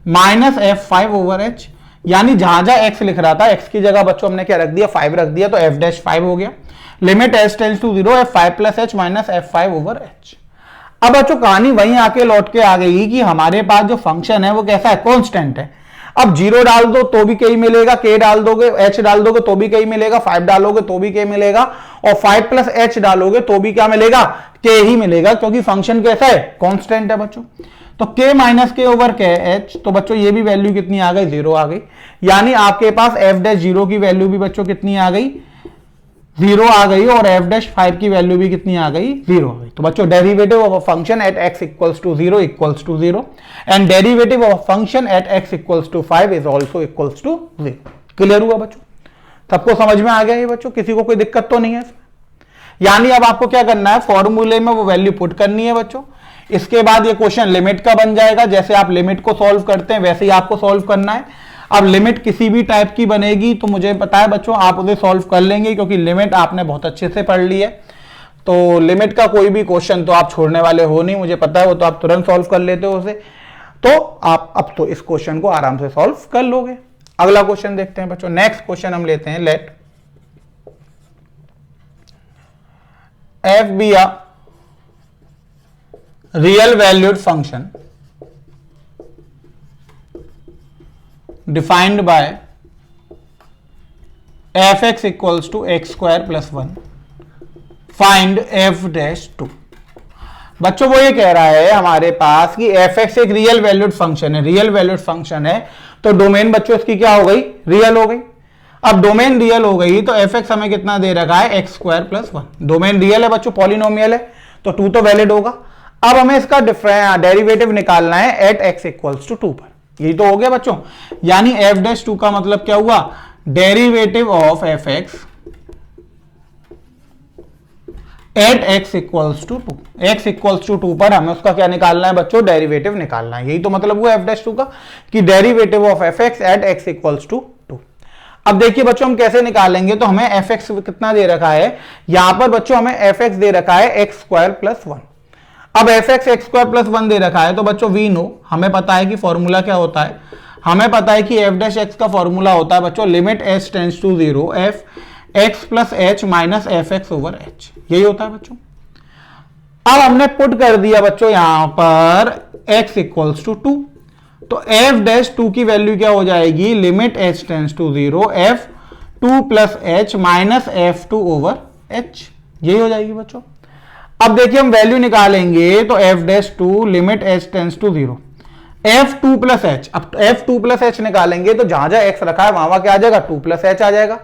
minus f5 over h। यानी जहां जहां x लिख रहा था, x की जगह बच्चों हमने क्या रख दिया, 5 रख दिया, तो एफ डैश 5 हो गया। Limit h tends to 0 f5 plus h minus f5 over h। अब बच्चों कहानी वहीं आके लौट के आ गई कि हमारे पास जो फंक्शन है वो कैसा है, कांस्टेंट है। अब 0 डाल दो तो भी k मिलेगा, k डाल दोगे, h डाल दोगे तो भी k मिलेगा, 5 डालोगे तो भी k मिलेगा, और 5 प्लस h डालोगे तो भी क्या मिलेगा, k ही मिलेगा, क्योंकि फंक्शन कैसा है, कांस्टेंट है बच्चों। तो k माइनस के ओवर के h, तो बच्चों ये भी वैल्यू कितनी आ गई, 0 आ गई। यानी आपके पास एफ डैश 0 की वैल्यू भी बच्चों कितनी आ गई, 0 आ गई, और एफ डैश 5 की वैल्यू भी कितनी आ गई, 0 आ गई। तो बच्चों derivative of a function at x equals to 0 equals to 0 and derivative of a function at x equals to 5 is also equals to 0। Clear हुआ बच्चों, सबको समझ में आ गया ये बच्चों, किसी को कोई दिक्कत तो नहीं है इसमें। यानी अब आपको क्या करना है, फॉर्मूले में वो वैल्यू पुट करनी है बच्चों। इसके बाद ये क्वेश्चन लिमिट का बन जाएगा, जैसे आप लिमिट को सॉल्व करते हैं वैसे ही आपको सॉल्व करना है। अब लिमिट किसी भी टाइप की बनेगी तो मुझे पता है बच्चों आप उसे सॉल्व कर लेंगे, क्योंकि लिमिट आपने बहुत अच्छे से पढ़ ली है। तो लिमिट का कोई भी क्वेश्चन तो आप छोड़ने वाले हो नहीं, मुझे पता है, वो तो आप तुरंत सॉल्व कर लेते हो उसे। तो आप अब तो इस क्वेश्चन को आराम से सॉल्व कर लोगे। अगला क्वेश्चन देखते हैं बच्चों। नेक्स्ट क्वेश्चन हम लेते हैं, late f be a real valued function defined by fx equals to x square plus 1, find f dash 2। बच्चों वो ये कह रहा है हमारे पास कि fx एक रियल वैल्यूड फंक्शन है, रियल वैल्यूड फंक्शन है, तो डोमेन बच्चों इसकी क्या हो गई, रियल हो गई। अब डोमेन रियल हो गई तो fx हमें कितना दे रखा है, x square plus 1। Domain real है बच्चों, पॉलिनोमियल है, तो 2 तो वैलिड होगा। अब हमें इसका डेरिवेटिव निकालना है एट x इक्वल्स टू 2 पर। यही तो हो गया बच्चों। यानी f डैश 2 का मतलब क्या हुआ, derivative of fx at x equals to 2। x equals to 2 पर हमें उसका क्या निकालना है बच्चों, डेरिवेटिव निकालना है। यही तो मतलब हुआ f डैश 2 का, कि derivative of fx at x equals to 2। अब देखिए बच्चों हम कैसे निकालेंगे, तो हमें fx कितना दे रखा है, यहां पर बच्चों हमें fx दे रखा है x स्क्वायर प्लस 1। अब fx x स्क्वायर प्लस 1 दे रखा है, तो बच्चों वी नो, हमें पता है कि फॉर्मूला क्या होता है, हमें पता है कि f डैश x का फॉर्मूला होता है बच्चों limit h tends to 0 f x plus h minus f x over h। यही होता है बच्चों। अब हमने पुट कर दिया बच्चों यहां पर x इक्वल्स टू 2, तो f डैश 2 की वैल्यू क्या हो जाएगी, limit h tends to 0 f 2 plus h minus f2 over h। यही हो जाएगी बच्चों। अब देखिए हम वैल्यू निकालेंगे, तो f dash 2 limit h tends to 0 f2 plus h। अब f2 प्लस h निकालेंगे तो जहां जहां x रखा है वहां क्या आ जाएगा, 2 प्लस h आ जाएगा।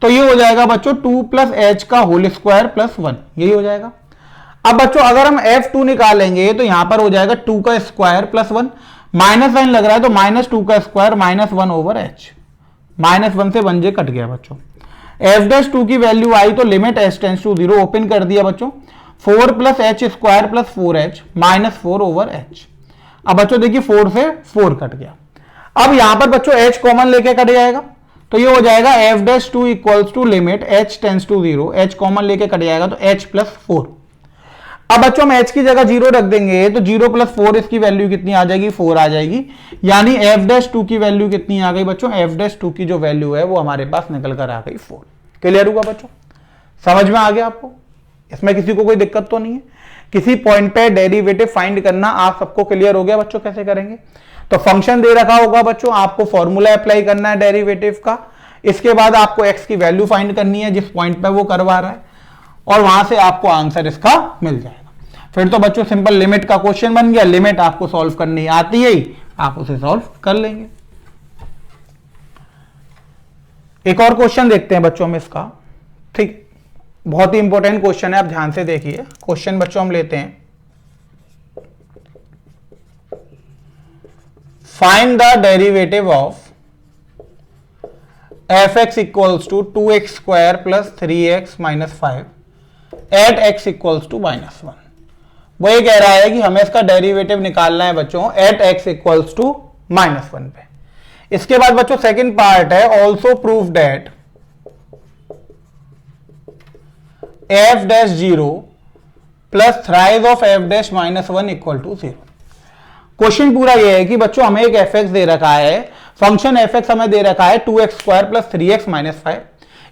तो ये हो जाएगा बच्चों 2 प्लस h का होल स्क्वायर प्लस 1। यही हो जाएगा। अब बच्चों अगर हम f2 निकालेंगे तो यहां पर हो जाएगा 2 का स्क्वायर प्लस 1, माइनस साइन लग रहा है तो माइनस 2 का square minus 1 over h। Minus 1 से 1 जे कट गया बच्चों। f डैश 2 की वैल्यू आई तो limit h tends to 0 open कर दिया बच्चों, 4 plus h square plus 4h minus 4 over h. अब बच्चों देखिए 4 से 4 कट गया। अब यहां पर बच्चों h कॉमन लेके कट जाएगा, तो ये हो जाएगा f dash two equals to limit h tends to 0, h common लेके कट जाएगा तो h प्लस 4। अब बच्चों हम h की जगह 0 रख देंगे तो 0 प्लस 4 इसकी वैल्यू कितनी आ जाएगी, 4 आ जाएगी। यानी एफ डैश 2 की वैल्यू कितनी आ गई बच्चों, एफ डैश 2 की जो वैल्यू है वो हमारे पास निकल कर आ गई 4। क्लियर हुआ बच्चों, समझ में आ गया आपको, इसमें किसी को कोई दिक्कत तो नहीं है। किसी पॉइंट पे डेरिवेटिव फाइंड करना आप सबको क्लियर हो गया बच्चों, कैसे करेंगे। तो फंक्शन दे रखा होगा बच्चों, आपको फॉर्मूला अप्लाई करना है डेरिवेटिव का, इसके बाद आपको x की वैल्यू फाइंड करनी है जिस पॉइंट पे वो करवा रहा है, और वहां से आपको आंसर इसका मिल जाएगा। फिर तो बच्चों सिंपल लिमिट का क्वेश्चन बन गया, लिमिट आपको सॉल्व करनी आती है ही, आप उसे सॉल्व कर लेंगे। एक और क्वेश्चन देखते हैं बच्चों हम इसका, ठीक, बहुत ही इंपॉर्टेंट क्वेश्चन है, आप ध्यान से देखिए। क्वेश्चन बच्चों हम लेते हैं, find the derivative of f x equals to 2x square plus 3x minus 5 at x equals to minus 1। वो ये कह रहा है कि हमें इसका डेरिवेटिव निकालना है बच्चों at x equals to minus 1 पे। इसके बाद बच्चों सेकंड पार्ट है, also prove that f dash 0 plus thrice of f dash minus 1 equal to 0। Question पूरा ये है कि बच्चों हमें एक एफ एक्स दे रखा है, फंक्शन एफ एक्स हमें दे रखा है 2x square plus 3x minus 5,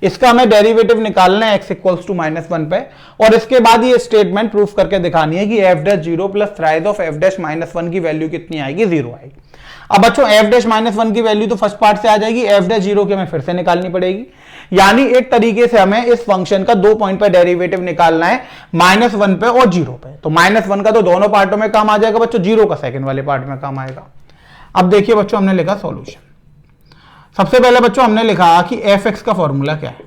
इसका हमें डेरिवेटिव निकालना है x इक्वल्स टू माइनस 1 पे, और इसके बाद ये स्टेटमेंट प्रूफ करके दिखानी है कि f dash 0 plus thrice of f dash minus 1 की वैल्यू कितनी आएगी, 0 आएगी। अब बच्चों एफ डैश माइनस 1 की वैल्यू तो फर्स्ट पार्ट से आ जाएगी, एफ डैश 0 की हमें फिर से निकालनी पड़ेगी। यानी एक तरीके से हमें इस फंक्शन का 2 पॉइंट पे डेरिवेटिव निकालना है, माइनस 1 पे और 0 पे। तो माइनस 1 का तो दोनों पार्टों में काम आ जाएगा बच्चों, 0 का सेकंड वाले पार्ट में काम आएगा। अब देखिए बच्चों हमने लिखा सॉल्यूशन। सबसे पहले बच्चों हमने लिखा कि एफ एक्स का फॉर्मूला क्या है,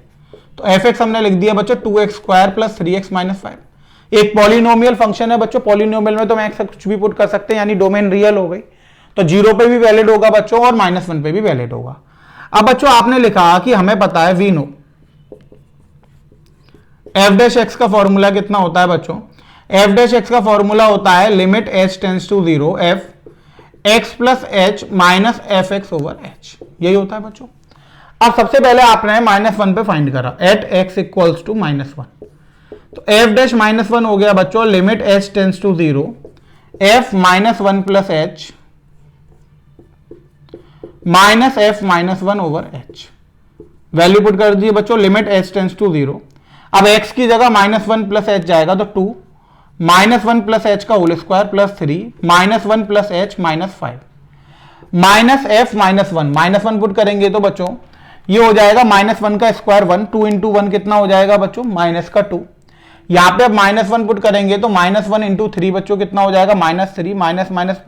तो एफ एक्स हमने लिख दिया बच्चों 2x square plus 3x minus 5। एक पॉलिनोमियल फंक्शन है बच्चों, पॉलिनोमियल में तो मैं कुछ भी पुट कर सकते हैं, यानी डोमेन रियल हो गई, तो 0 पे भी वैलिड होगा बच्चों और माइनस 1 पे भी वैलिड होगा। अब बच्चों आपने लिखा कि हमें पता है we know f dash x का फॉर्मूला कितना होता है बच्चों, एफ डैश एक्स का फॉर्मूला होता है limit h tends to 0 f x plus h minus f x over h, यही होता है बच्चों। अब सबसे पहले आपने माइनस 1 पे फाइंड करा at x equals to minus 1, तो एफ डैश माइनस 1 हो गया बच्चों limit h tends to 0 f minus 1 plus h minus f minus 1 over h. Value put कर दी बच्चों लिमिट h टेंस टू 0। अब x की जगह माइनस 1 प्लस एच जाएगा तो 2 माइनस 1 प्लस एच का whole square plus 3 minus 1 plus h minus 5 minus f minus 1, minus 1 put करेंगे तो बच्चों ये हो जाएगा माइनस 1 का स्क्वायर 1, 2 इंटू 1 कितना हो जाएगा बच्चों माइनस का 2। यहां पे अब माइनस 1 पुट करेंगे तो माइनस 1 इंटू 3 बच्चों कितना हो जाएगा माइनस 3 माइनस माइनस,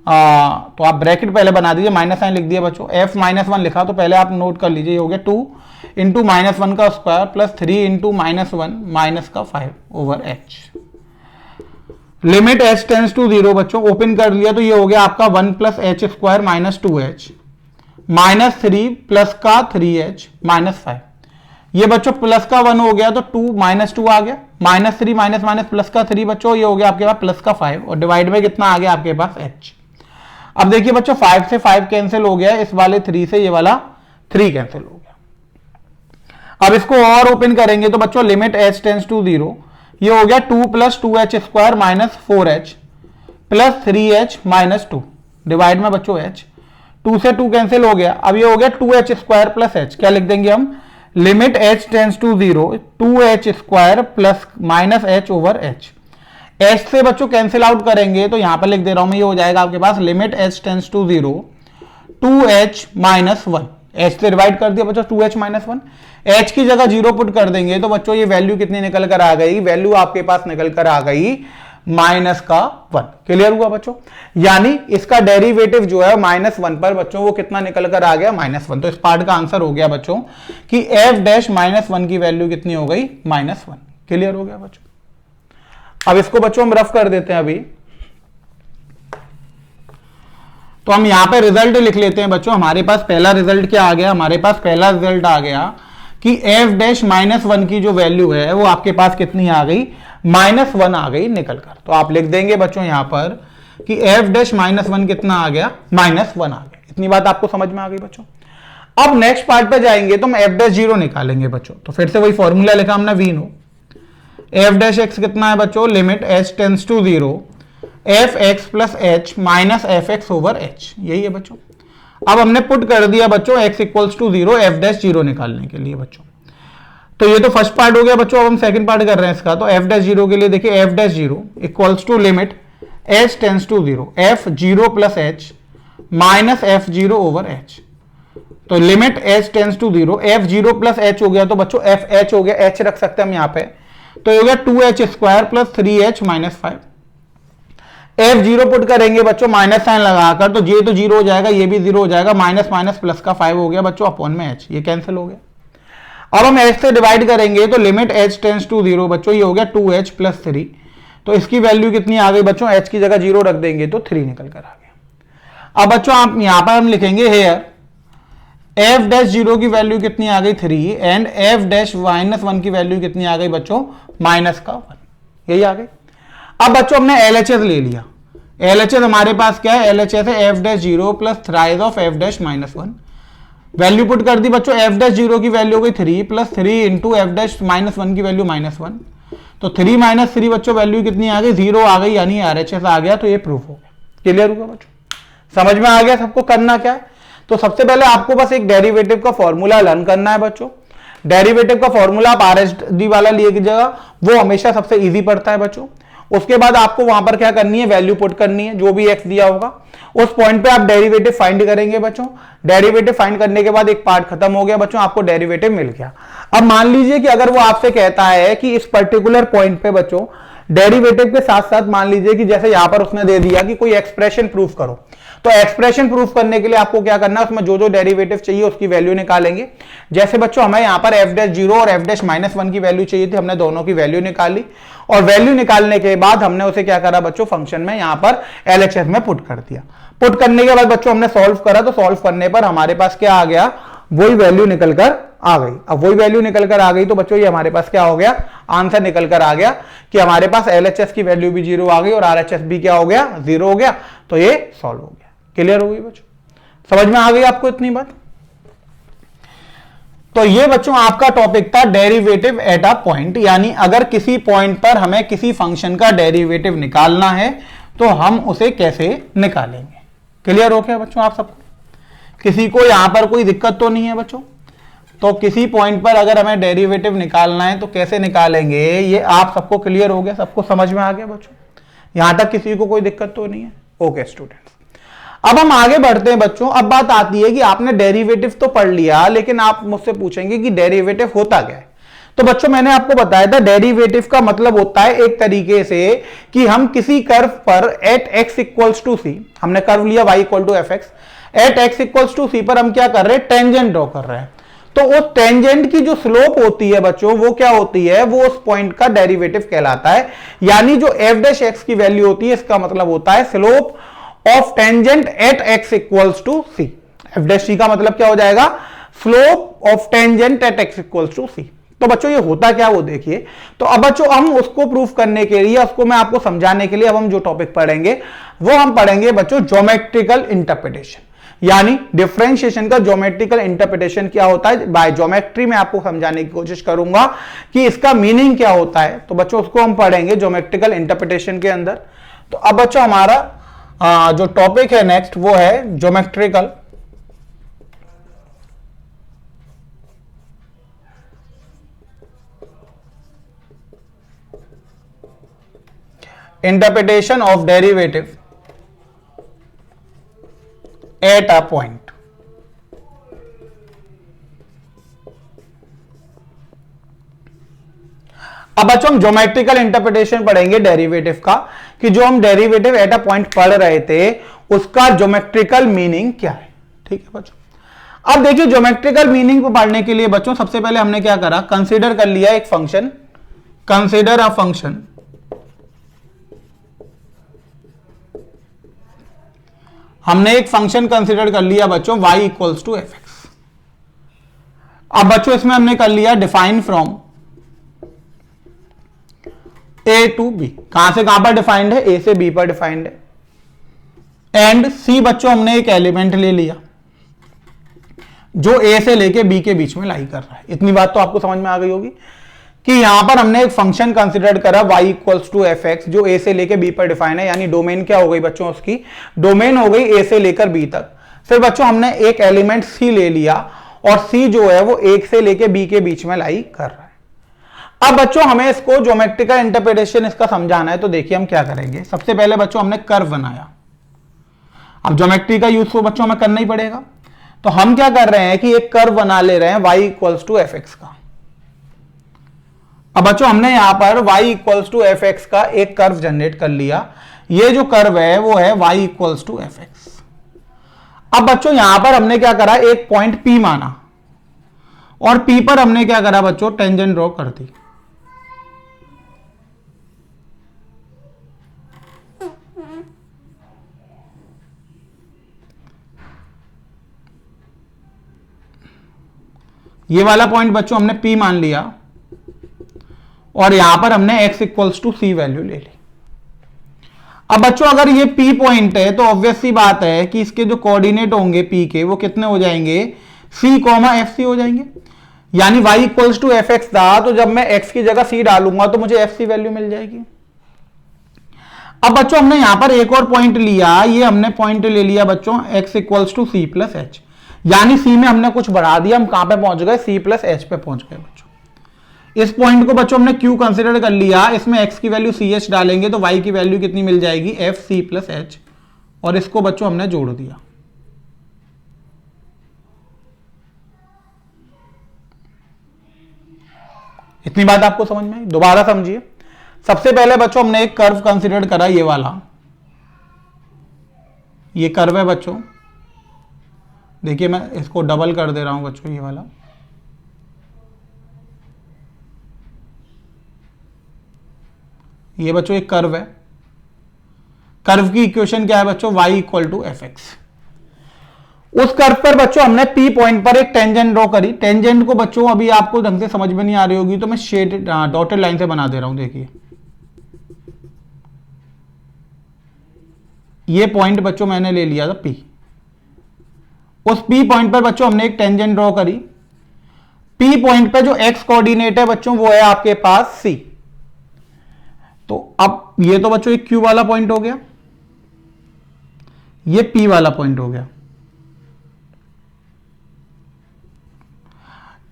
तो आप ब्रैकेट पहले बना दीजिए, माइनस साइन लिख दिया बच्चों, एफ माइनस 1 लिखा तो पहले आप नोट कर लीजिए, हो गया 2 इंटू माइनस 1 का square plus 3 into minus 1 minus का 5 over h. Limit h tends to 0 बच्चों ओपन कर लिया तो ये हो गया आपका 1 plus h square minus 2h minus 3 plus का 3h माइनस 5। ये बच्चों प्लस का 1 हो गया तो 2 माइनस 2 आ गया, माइनस 3 माइनस माइनस प्लस का 3 बच्चों, ये हो गया आपके पास प्लस का 5 और डिवाइड में कितना आ गया आपके पास h। अब देखिए बच्चों 5 से 5 कैंसिल हो गया, इस वाले 3 से ये वाला 3 कैंसिल हो गया। अब इसको और ओपन करेंगे तो बच्चों लिमिट h टेंस टू 0, ये हो गया 2 plus 2h square minus 4h plus 3h minus 2 divide में बच्चों h, 2 से 2 कैंसिल हो गया। अब ये हो गया 2h स्क्वायर प्लस h, क्या लिख देंगे हम limit h tends to 0 2h square plus minus h over h। h से बच्चों कैंसिल आउट करेंगे तो यहां पर लिख दे रहा हूं मैं, ये हो जाएगा आपके पास limit h tends to 0 2h minus 1, h से डिवाइड कर दिया बच्चों 2h माइनस 1, h की जगह 0 पुट कर देंगे तो बच्चों ये वैल्यू कितनी निकल कर आ गई, वैल्यू आपके पास निकल कर आ गई माइनस का 1। क्लियर हुआ बच्चों, यानी इसका डेरिवेटिव जो है माइनस 1 पर बच्चों वो कितना निकल कर आ गया माइनस 1। तो इस पार्ट का आंसर हो गया बच्चों कि एफ डैश माइनस 1 की वैल्यू कितनी हो गई माइनस 1। क्लियर हो गया बच्चों। अब इसको बच्चों हम रफ कर देते हैं अभी, तो हम यहां पे रिजल्ट लिख लेते हैं बच्चों। हमारे पास पहला रिजल्ट क्या आ गया, हमारे पास पहला रिजल्ट आ गया कि एफ डैश माइनस 1 की जो वैल्यू है वो आपके पास कितनी आ गई -1 आ गई निकल कर। तो आप लिख देंगे बच्चों यहां पर कि एफ डैश -1 कितना आ गया, -1 आ गया। इतनी बात आपको समझ में आ गई बच्चों। अब नेक्स्ट पार्ट पे जाएंगे तो हम एफ डैश 0 निकालेंगे बच्चों। तो फिर से वही फॉर्मूला लिखा हमने we know, f dash x कितना है बच्चों, limit h tends to 0 f x plus h minus f x over h, यही है बच्चों। अब हमने पुट कर दिया बच्चों x equals to 0 f dash 0 निकालने के लिए बच्चों। तो ये तो फर्स्ट पार्ट हो गया बच्चों। अब हम सेकंड पार्ट कर रहे हैं इसका। तो एफ डैश 0 के लिए देखिए f dash 0 equals to limit h tends to 0 f 0 plus h minus f 0 over h. तो limit h tends to 0 f 0 plus h हो गया, तो बच्चों एफ एच हो गया, h रख सकते हैं हम यहाँ पे। तो ये हो गया 2h square plus 3h minus 5। F0 put करेंगे बच्चों माइनस साइन लगाकर, तो ये तो 0 हो जाएगा, ये भी 0 हो जाएगा, माइनस माइनस प्लस का 5 हो गया बच्चों अपॉन में h, ये कैंसिल हो गया। अब हम h से डिवाइड करेंगे तो लिमिट h टेंस टू 0 बच्चों, ये हो गया 2h प्लस 3। तो इसकी वैल्यू कितनी आ गई बच्चों, h की जगह 0 रख देंगे तो 3 निकल कर आ गया। अब बच्चों आप यहां पर हम लिखेंगे हेयर f डैश 0 की वैल्यू कितनी आ गई 3 एंड f डैश -1 की वैल्यू कितनी आ गई बच्चों, माइनस का 1, यही आ गई। अब बच्चों हमने LHS ले लिया। LHS हमारे पास क्या है, LHS है f dash 0 plus thrice of f dash -1। Value put कर दी बच्चों, f डैश 0 की वैल्यू हो गई 3 प्लस 3 इंटू f डैश -1 की वैल्यू -1। तो 3 माइनस 3 बच्चों वैल्यू कितनी आ गई, 0 आ गई, यानी RHS आ गया। तो ये प्रूफ हो गया। क्लियर होगा बच्चों, समझ में आ गया सबको करना क्या है। तो सबसे पहले आपको बस एक डेरिवेटिव का फॉर्मूला लर्न करना है बच्चों। डेरिवेटिव का फॉर्मूला आप RHD वाला लिए कीजिएगा, वो हमेशा सबसे इजी पड़ता है बच्चों। उसके बाद आपको वहां पर क्या करनी है, वैल्यू पुट करनी है, जो भी x दिया होगा उस पॉइंट पे आप डेरिवेटिव फाइंड करेंगे बच्चों। डेरिवेटिव फाइंड करने के बाद एक पार्ट खत्म हो गया बच्चों, आपको डेरिवेटिव मिल गया। अब मान लीजिए कि अगर वो आपसे कहता है कि इस पर्टिकुलर पॉइंट पे बच्चों डेरिवेटिव के साथ साथ मान लीजिए कि जैसे यहां पर उसने दे दिया कि कोई एक्सप्रेशन प्रूफ करो, तो एक्सप्रेशन प्रूफ करने के लिए आपको क्या करना है, उसमें जो जो डेरिवेटिव चाहिए उसकी वैल्यू निकालेंगे। जैसे बच्चों हमें यहां पर f डैश 0 और f डैश -1 की वैल्यू चाहिए थी, हमने दोनों की वैल्यू निकाली और वैल्यू निकालने के बाद हमने उसे क्या करा बच्चों, फंक्शन में यहां पर LHS में पुट कर दिया। पुट करने के बाद बच्चों हमने सॉल्व करा, तो सॉल्व करने पर हमारे पास क्या आ गया, वही वैल्यू निकल कर आ गई। अब वही वैल्यू निकल कर आ गई तो बच्चों ये हमारे पास क्या हो गया, आंसर निकल कर आ गया कि हमारे पास LHS की वैल्यू भी 0 आ गई और RHS भी क्या हो गया, 0 हो गया। तो ये सॉल्व हो गया। क्लियर हो गई बच्चों, समझ में आ गई आपको इतनी बात। तो ये बच्चों आपका टॉपिक था डेरिवेटिव एट अ पॉइंट, यानी अगर किसी पॉइंट पर हमें किसी फंक्शन का डेरिवेटिव निकालना है तो हम उसे कैसे निकालेंगे। क्लियर हो गया बच्चों आप सबको, किसी को यहां पर कोई दिक्कत तो नहीं है बच्चों। तो किसी पॉइंट पर अगर हमें डेरिवेटिव निकालना है तो कैसे निकालेंगे, ये आप सबको क्लियर हो गया, सबको समझ में आ गया बच्चों। यहां तक किसी को कोई दिक्कत तो नहीं है। ओके स्टूडेंट्स, अब हम आगे बढ़ते हैं बच्चों। अब बात आती है कि आपने डेरिवेटिव तो पढ़ लिया, लेकिन आप मुझसे पूछेंगे कि डेरिवेटिव होता क्या है। तो बच्चों मैंने आपको बताया था डेरिवेटिव का मतलब होता है एक तरीके से कि हम किसी कर्व पर at x equals to c, हमने कर्व लिया y equal to f x, at x equals to c पर हम क्या कर रहे हैं, टेंजेंट ड्रॉ कर रहे हैं। तो उस टेंजेंट की जो स्लोप होती है बच्चों, वो क्या होती है, वो उस पॉइंट का डेरिवेटिव कहलाता है। यानी जो f डैश x की वैल्यू होती है, इसका मतलब होता है slope of tangent at x equals to c. f dash c का मतलब क्या हो जाएगा, slope of tangent at x equals to c. तो बच्चों ये होता क्या वो देखिए। तो अब बच्चों हम उसको प्रूफ करने के लिए, उसको मैं आपको समझाने के लिए अब हम जो टॉपिक पढ़ेंगे वो हम पढ़ेंगे बच्चों ज्योमेट्रिकल इंटरप्रिटेशन, यानी डिफरेंशिएशन का ज्योमेट्रिकल इंटरप्रिटेशन क्या होता है। बाय ज्योमेट्री में आपको समझाने की कोशिश करूंगा कि इसका मीनिंग क्या होता है। तो बच्चों उसको हम पढ़ेंगे ज्योमेट्रिकल इंटरप्रिटेशन के अंदर। तो अब बच्चों हमारा जो टॉपिक है नेक्स्ट वो है geometrical interpretation of derivative at a point। अब बच्चों हम ज्योमेट्रिकल इंटरप्रिटेशन पढ़ेंगे डेरिवेटिव का, कि जो हम डेरिवेटिव एट अ पॉइंट पढ़ रहे थे उसका ज्योमेट्रिकल मीनिंग क्या है। ठीक है बच्चों, अब देखिए ज्योमेट्रिकल मीनिंग को पढ़ने के लिए बच्चों सबसे पहले हमने क्या करा, कंसीडर कर लिया एक फंक्शन, कंसीडर अ फंक्शन। हमने एक फंक्शन कंसीडर कर लिया बच्चों y equals to f x. अब बच्चों इसमें हमने कर लिया define from A to b, कहां से कहां पर डिफाइंड है, ए से बी पर डिफाइंड है। एंड सी बच्चों हमने एक एलिमेंट ले लिया जो ए से लेके बी के बीच में लाई कर रहा है। इतनी बात तो आपको समझ में आ गई होगी कि यहां पर हमने एक फंक्शन कंसिडर करा y equals to f x जो ए से लेके बी पर डिफाइन है, यानी डोमेन क्या हो गई बच्चों, उसकी डोमेन हो गई ए से लेकर बी तक। फिर बच्चों हमने एक एलिमेंट सी ले लिया और सी जो है वो एक से लेके बी के बीच में लाई कर रहा है। अब बच्चों हमें इसको ज्योमेट्रिकल इंटरप्रिटेशन इसका समझाना है, तो देखिए हम क्या करेंगे। सबसे पहले बच्चों हमने कर्व बनाया, अब ज्योमेट्री का यूज तो बच्चों हमें करना ही पड़ेगा, तो हम क्या कर रहे हैं कि एक कर्व बना ले रहे हैं y equals to f x का। अब बच्चों हमने यहां पर y equals to f x का एक कर्व जनरेट कर लिया। ये जो कर्व है वो है y equals to f x. अब बच्चों यहां पर हमने क्या करा, एक पॉइंट P माना और P पर हमने क्या करा बच्चों, टेंजेंट ड्रॉ कर दी। ये वाला पॉइंट बच्चों हमने P मान लिया और यहां पर हमने x equals to c value ले ली। अब बच्चों अगर ये P पॉइंट है तो ऑब्वियस सी बात है कि इसके जो कोऑर्डिनेट होंगे P के वो कितने हो जाएंगे, C, FC हो जाएंगे। यानी y equals to f x था, तो जब मैं x की जगह C डालूंगा तो मुझे FC वैल्यू मिल जाएगी। अब बच्चों हमने यहां पर एक और पॉइंट लिया, ये हमने पॉइंट ले लिया बच्चों x equals to c plus h, यानी C में हमने कुछ बढ़ा दिया, हम कहां पे पहुंच गए, C प्लस एच पे पहुंच गए बच्चों। इस पॉइंट को बच्चों हमने Q कंसिडर कर लिया, इसमें x की वैल्यू CH डालेंगे तो y की वैल्यू कितनी मिल जाएगी, FC प्लस एच, और इसको बच्चों हमने जोड़ दिया। इतनी बात आपको समझ में आई? दोबारा समझिए। सबसे पहले बच्चों हमने एक कर्व कंसिडर करा, ये वाला, ये कर्व है बच्चों। देखिए मैं इसको डबल कर दे रहा हूं बच्चों, ये वाला, ये बच्चों एक कर्व है। कर्व की इक्वेशन क्या है बच्चों, y equal to f x. उस कर्व पर बच्चों हमने P पॉइंट पर एक टेंजेंट ड्रॉ करी। टेंजेंट को बच्चों अभी आपको ढंग से समझ में नहीं आ रही होगी तो मैं शेड डॉटेड लाइन से बना दे रहा हूं। देखिए ये पॉइंट बच्चों मैंने ले लिया था P, उस P पॉइंट पर बच्चों हमने एक टेंजेंट ड्रॉ करी। P पॉइंट पे जो x कोऑर्डिनेट है बच्चों वो है आपके पास C। तो अब ये तो बच्चों एक Q वाला पॉइंट हो गया, ये P वाला पॉइंट हो गया,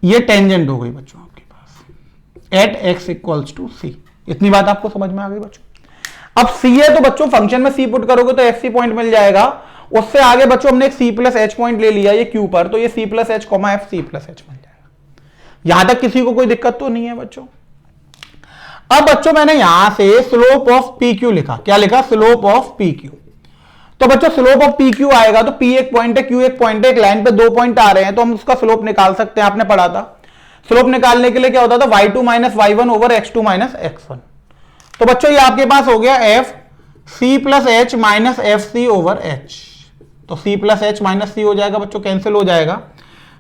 ये टेंजेंट हो गई बच्चों आपके पास at x equals to C। इतनी बात आपको समझ में आ गई बच्चों। अब C है तो बच्चों फंक्शन में C पुट करोगे तो FC पॉइंट मिल जाएगा। उससे आगे बच्चों हमने एक C प्लस एच पॉइंट ले लिया ये Q पर, तो ये C plus h comma f C plus h मिल जाएगा। यहां तक किसी को कोई दिक्कत तो नहीं है बच्चों। अब बच्चों मैंने यहां से स्लोप ऑफ PQ लिखा, क्या लिखा, स्लोप ऑफ PQ। तो बच्चों स्लोप ऑफ PQ आएगा तो P एक पॉइंट है, Q एक पॉइंट है, एक लाइन पे दो पॉइंट आ रहे हैं तो हम उसका स्लोप निकाल सकते हैं। आपने पढ़ा था स्लोप निकालने के लिए क्या होता था, y2 minus y1 over x2 minus x1। तो बच्चों ये आपके पास हो गया f c plus h minus f c over h. तो C plus h minus c हो जाएगा बच्चों, कैंसिल हो जाएगा।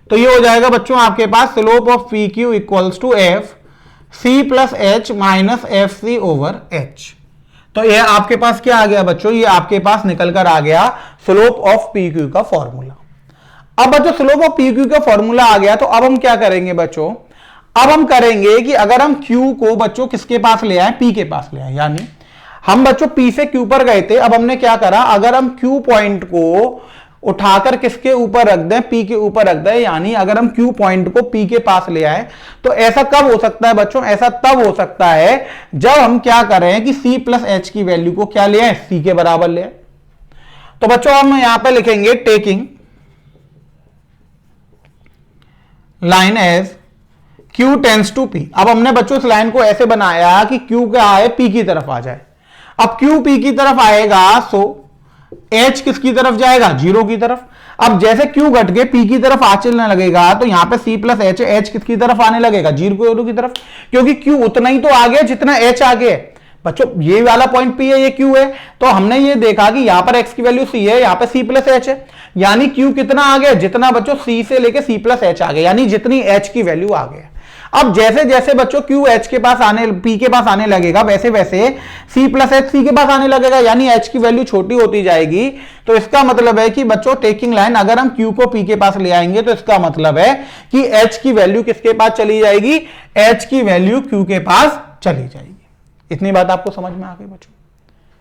तो ये हो जाएगा बच्चों आपके पास slope of PQ equals to f c plus h minus f c over h. तो ये आपके पास क्या आ गया बच्चों, ये आपके पास निकल कर आ गया स्लोप ऑफ PQ का फॉर्मूला। अब बच्चों स्लोप ऑफ PQ का फॉर्मूला आ गया तो अब हम क्या करेंगे बच्चों, अब हम करेंगे कि अगर हम Q को बच्चों किसके पास ले आए, P के पास ले आए। यानी हम बच्चों P से Q पर गए थे, अब हमने क्या करा, अगर हम Q पॉइंट को उठाकर किसके ऊपर रख दें, P के ऊपर रख दें। यानी अगर हम Q पॉइंट को P के पास ले आए तो ऐसा कब हो सकता है बच्चों, ऐसा तब हो सकता है जब हम क्या करें कि C प्लस एच की वैल्यू को क्या ले आए, C के बराबर ले आए। तो बच्चों हम यहां पर लिखेंगे taking line as Q tends to P। अब हमने बच्चों इस लाइन को ऐसे बनाया कि Q क्या आए, P की तरफ आ जाए। अब Q P की तरफ आएगा सो H किसकी तरफ जाएगा, 0 की तरफ। अब जैसे Q घट के P की तरफ आ चलने लगेगा तो यहां पे C प्लस एच, H किसकी तरफ आने लगेगा, 0 की तरफ, क्योंकि Q उतना ही तो आगे जितना H आगे है। बच्चों ये वाला पॉइंट P है, ये Q है, तो हमने ये देखा कि यहां पर X की वैल्यू C है, यहां पे C प्लस एच है, यानी Q कितना आ गया, जितना बच्चों C से लेके C प्लस एच आ गया, यानी जितनी H की वैल्यू आ गया। अब जैसे जैसे बच्चों Q H के पास आने, P के पास आने लगेगा, वैसे वैसे C प्लस H C के पास आने लगेगा, यानी H की वैल्यू छोटी होती जाएगी। तो इसका मतलब है कि बच्चों टेकिंग लाइन, अगर हम Q को P के पास ले आएंगे तो इसका मतलब है कि H की वैल्यू किसके पास चली जाएगी, H की वैल्यू Q के पास चली जाएगी। इतनी बात आपको समझ में आ गई बच्चों,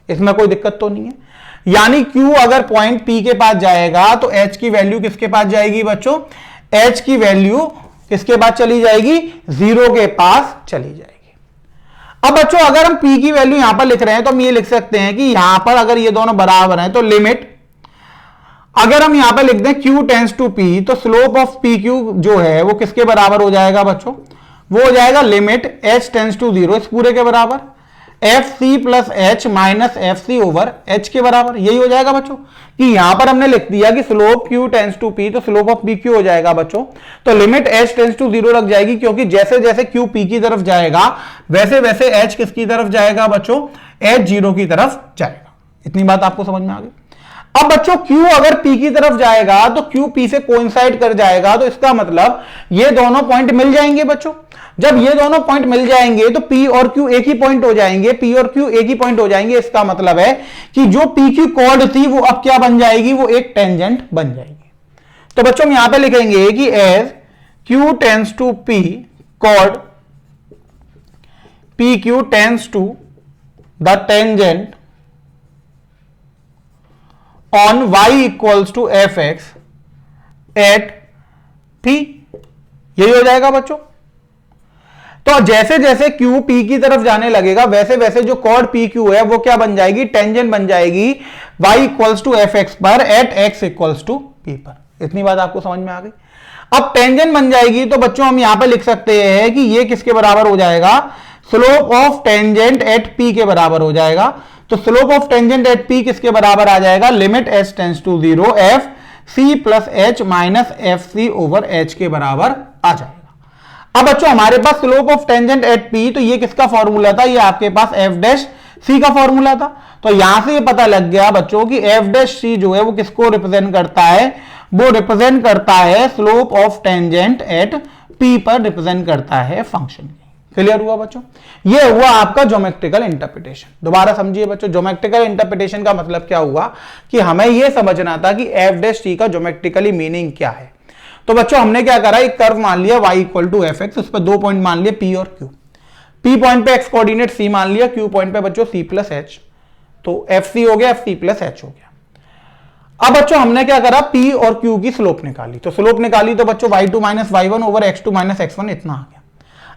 इसमें कोई दिक्कत तो नहीं है। यानी Q अगर पॉइंट P के पास जाएगा तो H की वैल्यू किसके पास जाएगी बच्चों, H की वैल्यू किसके पास चली जाएगी, 0 के पास चली जाएगी। अब बच्चों अगर हम P की वैल्यू यहां पर लिख रहे हैं तो हम ये लिख सकते हैं कि यहां पर अगर ये दोनों बराबर हैं तो लिमिट, अगर हम यहां पर लिख दें Q टेंड्स टू P, तो स्लोप ऑफ PQ जो है वो किसके बराबर हो जाएगा बच्चों, वो हो जाएगा लिमिट H टेंड्स टू 0, इस पूरे के बराबर f c plus h minus f c over h के बराबर। यही हो जाएगा बच्चों कि यहां पर हमने लिख दिया कि slope Q tends to P, तो स्लोप ऑफ PQ हो जाएगा बच्चों, तो लिमिट H टेंड्स टू 0 लग जाएगी, क्योंकि जैसे जैसे Q P की तरफ जाएगा वैसे वैसे H किसकी तरफ जाएगा बच्चों, H 0 की तरफ जाएगा। इतनी बात आपको समझ में आ गई। अब बच्चों Q अगर P की तरफ जाएगा तो Q P से कोइंसाइड कर जाएगा, तो इसका मतलब ये दोनों पॉइंट मिल जाएंगे बच्चों। जब ये दोनों पॉइंट मिल जाएंगे तो P और Q एक ही पॉइंट हो जाएंगे, P और Q एक ही पॉइंट हो जाएंगे। इसका मतलब है कि जो PQ कॉर्ड थी वो अब क्या बन जाएगी, वो एक टेंजेंट बन जाएगी। तो बच्चों हम यहां पे लिखेंगे कि as Q tends to P, chord PQ tends to the tangent on y equals to fx at P, यही हो जाएगा बच्चों। तो जैसे जैसे Q P की तरफ जाने लगेगा वैसे वैसे जो कॉर्ड PQ है वो क्या बन जाएगी, टेंजेंट बन जाएगी y इक्वल्स टू fx पर at x equals to P पर। इतनी बात आपको समझ में आ गई। अब टेंजेंट बन जाएगी तो बच्चों हम यहां पे लिख सकते हैं कि ये किसके बराबर हो जाएगा, slope of tangent at P के बराबर हो जाएगा। तो slope of tangent at P किसके बराबर आ जाएगा, limit H tends to 0 f c plus h minus f c over h के बराबर आ जाएगा। अब बच्चों हमारे पास slope of tangent at P, तो ये किसका फॉर्मूला था, ये आपके पास एफ डैश सी का फॉर्मूला था। तो यहां से ये पता लग गया बच्चों कि एफ डैश सी जो है वो किसको रिप्रेजेंट करता है, वो रिप्रेजेंट करता है slope of tangent at P पर रिप्रेजेंट करता है फंक्शन। क्लियर हुआ बच्चों, ये हुआ आपका ज्योमेट्रिकल इंटरप्रिटेशन। दोबारा समझिए बच्चों, ज्योमेट्रिकल इंटरप्रिटेशन का मतलब क्या हुआ कि हमें यह समझना था कि एफ डैश टी का ज्योमेट्रिकली मीनिंग क्या है। तो बच्चों हमने क्या करा, एक कर्व मान लिया y equal to f x, उस पर दो पॉइंट मान लिए P और Q। P पॉइंट पे x कोऑर्डिनेट C मान लिया, Q पॉइंट पे बच्चों C प्लस H, तो एफ सी हो गया, एफ सी प्लस H हो गया। अब बच्चों हमने क्या करा, P और Q की स्लोप निकाली, तो स्लोप निकाली तो बच्चों y2 minus y1 over x2 minus x1 इतना आ गया।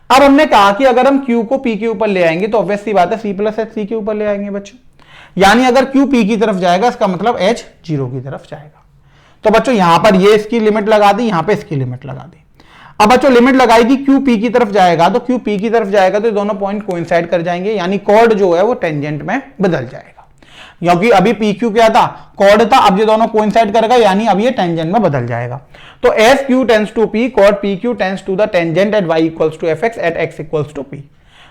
अब हमने कहा कि अगर हम Q को P के ऊपर ले आएंगे तो ऑब्वियस सी बात है C प्लस H C के ऊपर ले आएंगे बच्चों, यानी अगर Q P की तरफ जाएगा इसका मतलब H 0 की तरफ जाएगा। तो बच्चों यहां पर ये इसकी लिमिट लगा दी, यहां पे इसकी लिमिट लगा दी। अब बच्चों लिमिट लगाई कि Q P की तरफ जाएगा, तो Q P की तरफ जाएगा तो दोनों पॉइंट कोइंसाइड कर जाएंगे, यानी कॉर्ड जो है वो टेंजेंट में बदल जाएगा। क्योंकि अभी PQ क्या था, कॉर्ड था, अब ये दोनों कोइंसाइड करेगा यानी अब ये टेंजेंट में बदल जाएगा। तो as Q tends to P, chord PQ tends to the tangent at y equals to fx at x equals to P।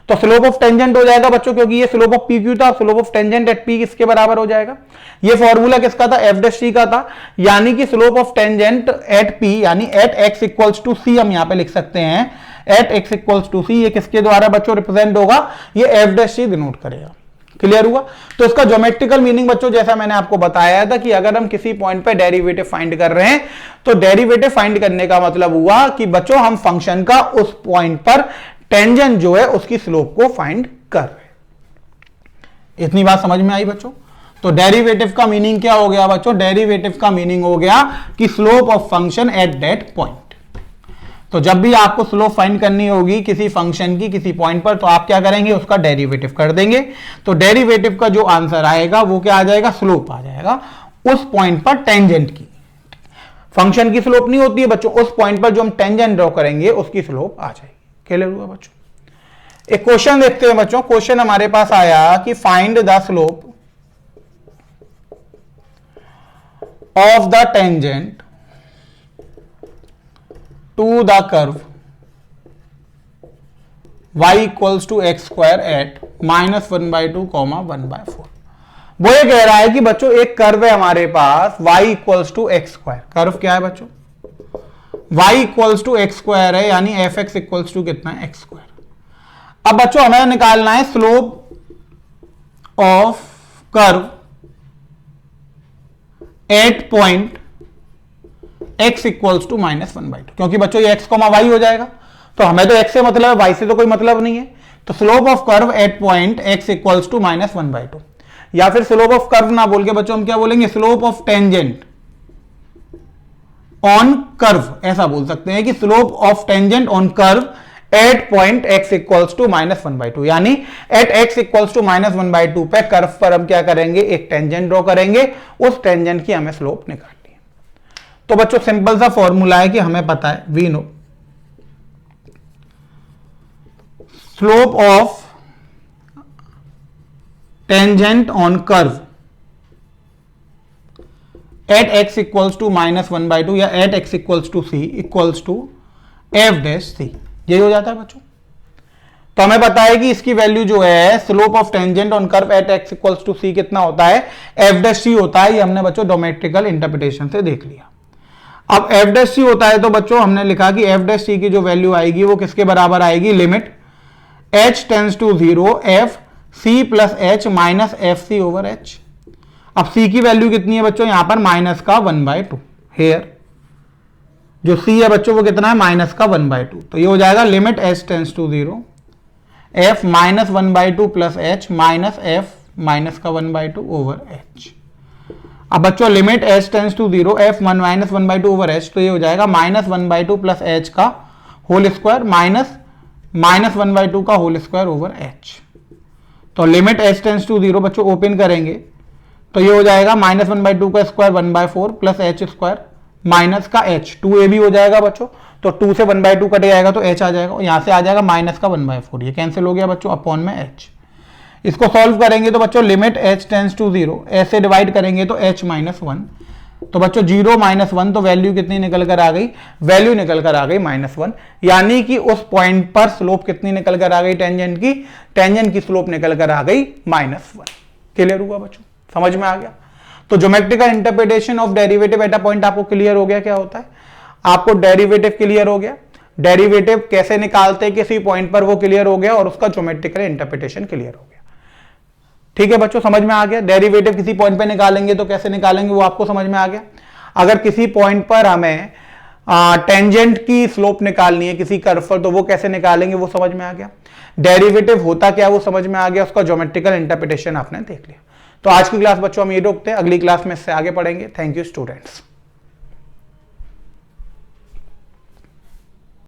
तो स्लोप ऑफ टेंजेंट हो जाएगा बच्चों, क्योंकि ये स्लोप ऑफ PQ था, slope of tangent at P किसके बराबर हो जाएगा, ये फॉर्मूला किसका था, एफ डैश सी का था, यानी कि slope of tangent at P यानी at x equals to C हम यहां पे लिख सकते हैं, at x equals to C। ये किसके द्वारा बच्चों रिप्रेजेंट होगा, ये एफ डैश सी डिनोट करेगा। क्लियर हुआ। तो इसका ज्योमेट्रिकल मीनिंग बच्चों जैसा मैंने आपको बताया था कि अगर हम किसी पॉइंट पे डेरिवेटिव फाइंड कर रहे हैं तो डेरिवेटिव फाइंड करने का मतलब हुआ कि बच्चों हम फंक्शन का उस पॉइंट पर टेंजेंट जो है उसकी स्लोप को फाइंड कर रहे हैं। इतनी बात समझ में आई बच्चों। तो डेरिवेटिव का मीनिंग क्या हो गया बच्चों, डेरिवेटिव का मीनिंग हो गया कि slope of function at that point. तो जब भी आपको स्लोप फाइंड करनी होगी किसी फंक्शन की किसी पॉइंट पर, तो आप क्या करेंगे, उसका डेरिवेटिव कर देंगे। तो डेरिवेटिव का जो आंसर आएगा वो क्या आ जाएगा, स्लोप आ जाएगा उस पॉइंट पर टेंजेंट की। फंक्शन की स्लोप नहीं होती है बच्चों, उस पॉइंट पर जो हम टेंजेंट ड्रॉ करेंगे उसकी स्लोप आ जाएगी। क्लियर हुआ बच्चों। एक क्वेश्चन देखते हैं बच्चों। क्वेश्चन हमारे पास आया कि find the slope of the tangent to the curve y equals to x square at minus 1/2, 1/4। वो ये कह रहा है कि बच्चों एक कर्व है हमारे पास y equals to x square। Curve क्या है बच्चों, y equals to x square है, यानी एफ एक्स इक्वल्स टू कितना है, एक्स स्क्वायर। अब बच्चों हमें निकालना है slope of curve at point x equals to -1/2, क्योंकि बच्चों ये x, y हो जाएगा, तो हमें तो x से मतलब है, y से तो कोई मतलब नहीं है। तो slope of curve at point x equals to -1/2, या फिर स्लोप ऑफ कर्व ना बोल के बच्चों हम क्या बोलेंगे, slope of tangent on curve, ऐसा बोल सकते हैं कि slope of tangent on curve at point x equals to -1/2, यानी एट x इक्वल्स टू -1/2 पे कर्व पर हम क्या करेंगे, एक टेंजेंट ड्रॉ करेंगे, उस टेंजेंट की हमें स्लोप निकालनी है। तो बच्चों सिंपल सा फॉर्मूला है कि हमें पता है, we know slope of tangent on curve at x equals to -1/2 या at x equals to c equals to f dash c, यही हो जाता है बच्चों। तो हमें पता है कि इसकी वैल्यू जो है slope of tangent on curve at x equals to c कितना होता है, एफ डैश सी होता है। ये हमने बच्चों ज्योमेट्रिकल इंटरप्रिटेशन से देख लिया। अब एफ डैश सी होता है तो बच्चों हमने लिखा कि एफ डैश सी की जो वैल्यू आएगी वो किसके बराबर आएगी, limit h tends to 0 f c plus h minus f c over h. अब c की वैल्यू कितनी है बच्चों, यहां पर माइनस का 1/2, हेयर जो c है बच्चों वो कितना है, माइनस का 1/2। तो ये हो जाएगा limit h tends to 0 f minus 1/2 plus h minus f minus का 1/2 ओवर h। अब बच्चों limit h tends to 0 f minus 1/2 over h, तो ये हो जाएगा माइनस 1/2 प्लस h का होल स्क्वायर माइनस 1/2 का होल स्क्वायर ओवर h। तो लिमिट h टेंड्स टू 0 बच्चों ओपन करेंगे तो ये हो जाएगा माइनस 1/2 का square 1/4 plus h square minus का h, 2ab हो जाएगा बच्चों। तो 2 से 1/2 कट जाएगा तो h आ जाएगा, यहां से आ जाएगा माइनस का 1/4, ये कैंसिल हो गया बच्चों, अपॉन में h। इसको सॉल्व करेंगे तो बच्चों लिमिट h टेंड्स टू 0 ऐसे डिवाइड करेंगे तो h माइनस 1, तो बच्चों 0 माइनस 1, तो वैल्यू कितनी निकल कर आ गई, वैल्यू निकल कर आ गई -1, यानी कि उस पॉइंट पर स्लोप कितनी निकल कर आ गई, टेंजेंट की स्लोप निकल कर आ गई -1। क्लियर हुआ बच्चों, समझ में आ गया। तो geometrical interpretation of derivative at a point आपको क्लियर हो गया, क्या होता है, आपको डेरिवेटिव क्लियर हो गया, डेरिवेटिव कैसे निकालते हैं किसी पॉइंट पर वो क्लियर हो गया, और उसका ज्योमेट्रिकल इंटरप्रिटेशन क्लियर हो गया। ठीक है बच्चों, समझ में आ गया। डेरिवेटिव किसी पॉइंट पे निकालेंगे तो कैसे निकालेंगे वो आपको समझ में आ गया। अगर किसी पॉइंट पर हमें टेंजेंट की स्लोप निकालनी है किसी कर्व पर, तो वो कैसे निकालेंगे वो समझ में आ गया। डेरिवेटिव होता क्या वो समझ में आ गया, उसका ज्योमेट्रिकल इंटरप्रिटेशन आपने देख लिया। तो आज की क्लास बच्चों हम ये रोकते हैं, अगली क्लास में इससे आगे पढ़ेंगे। Thank you students.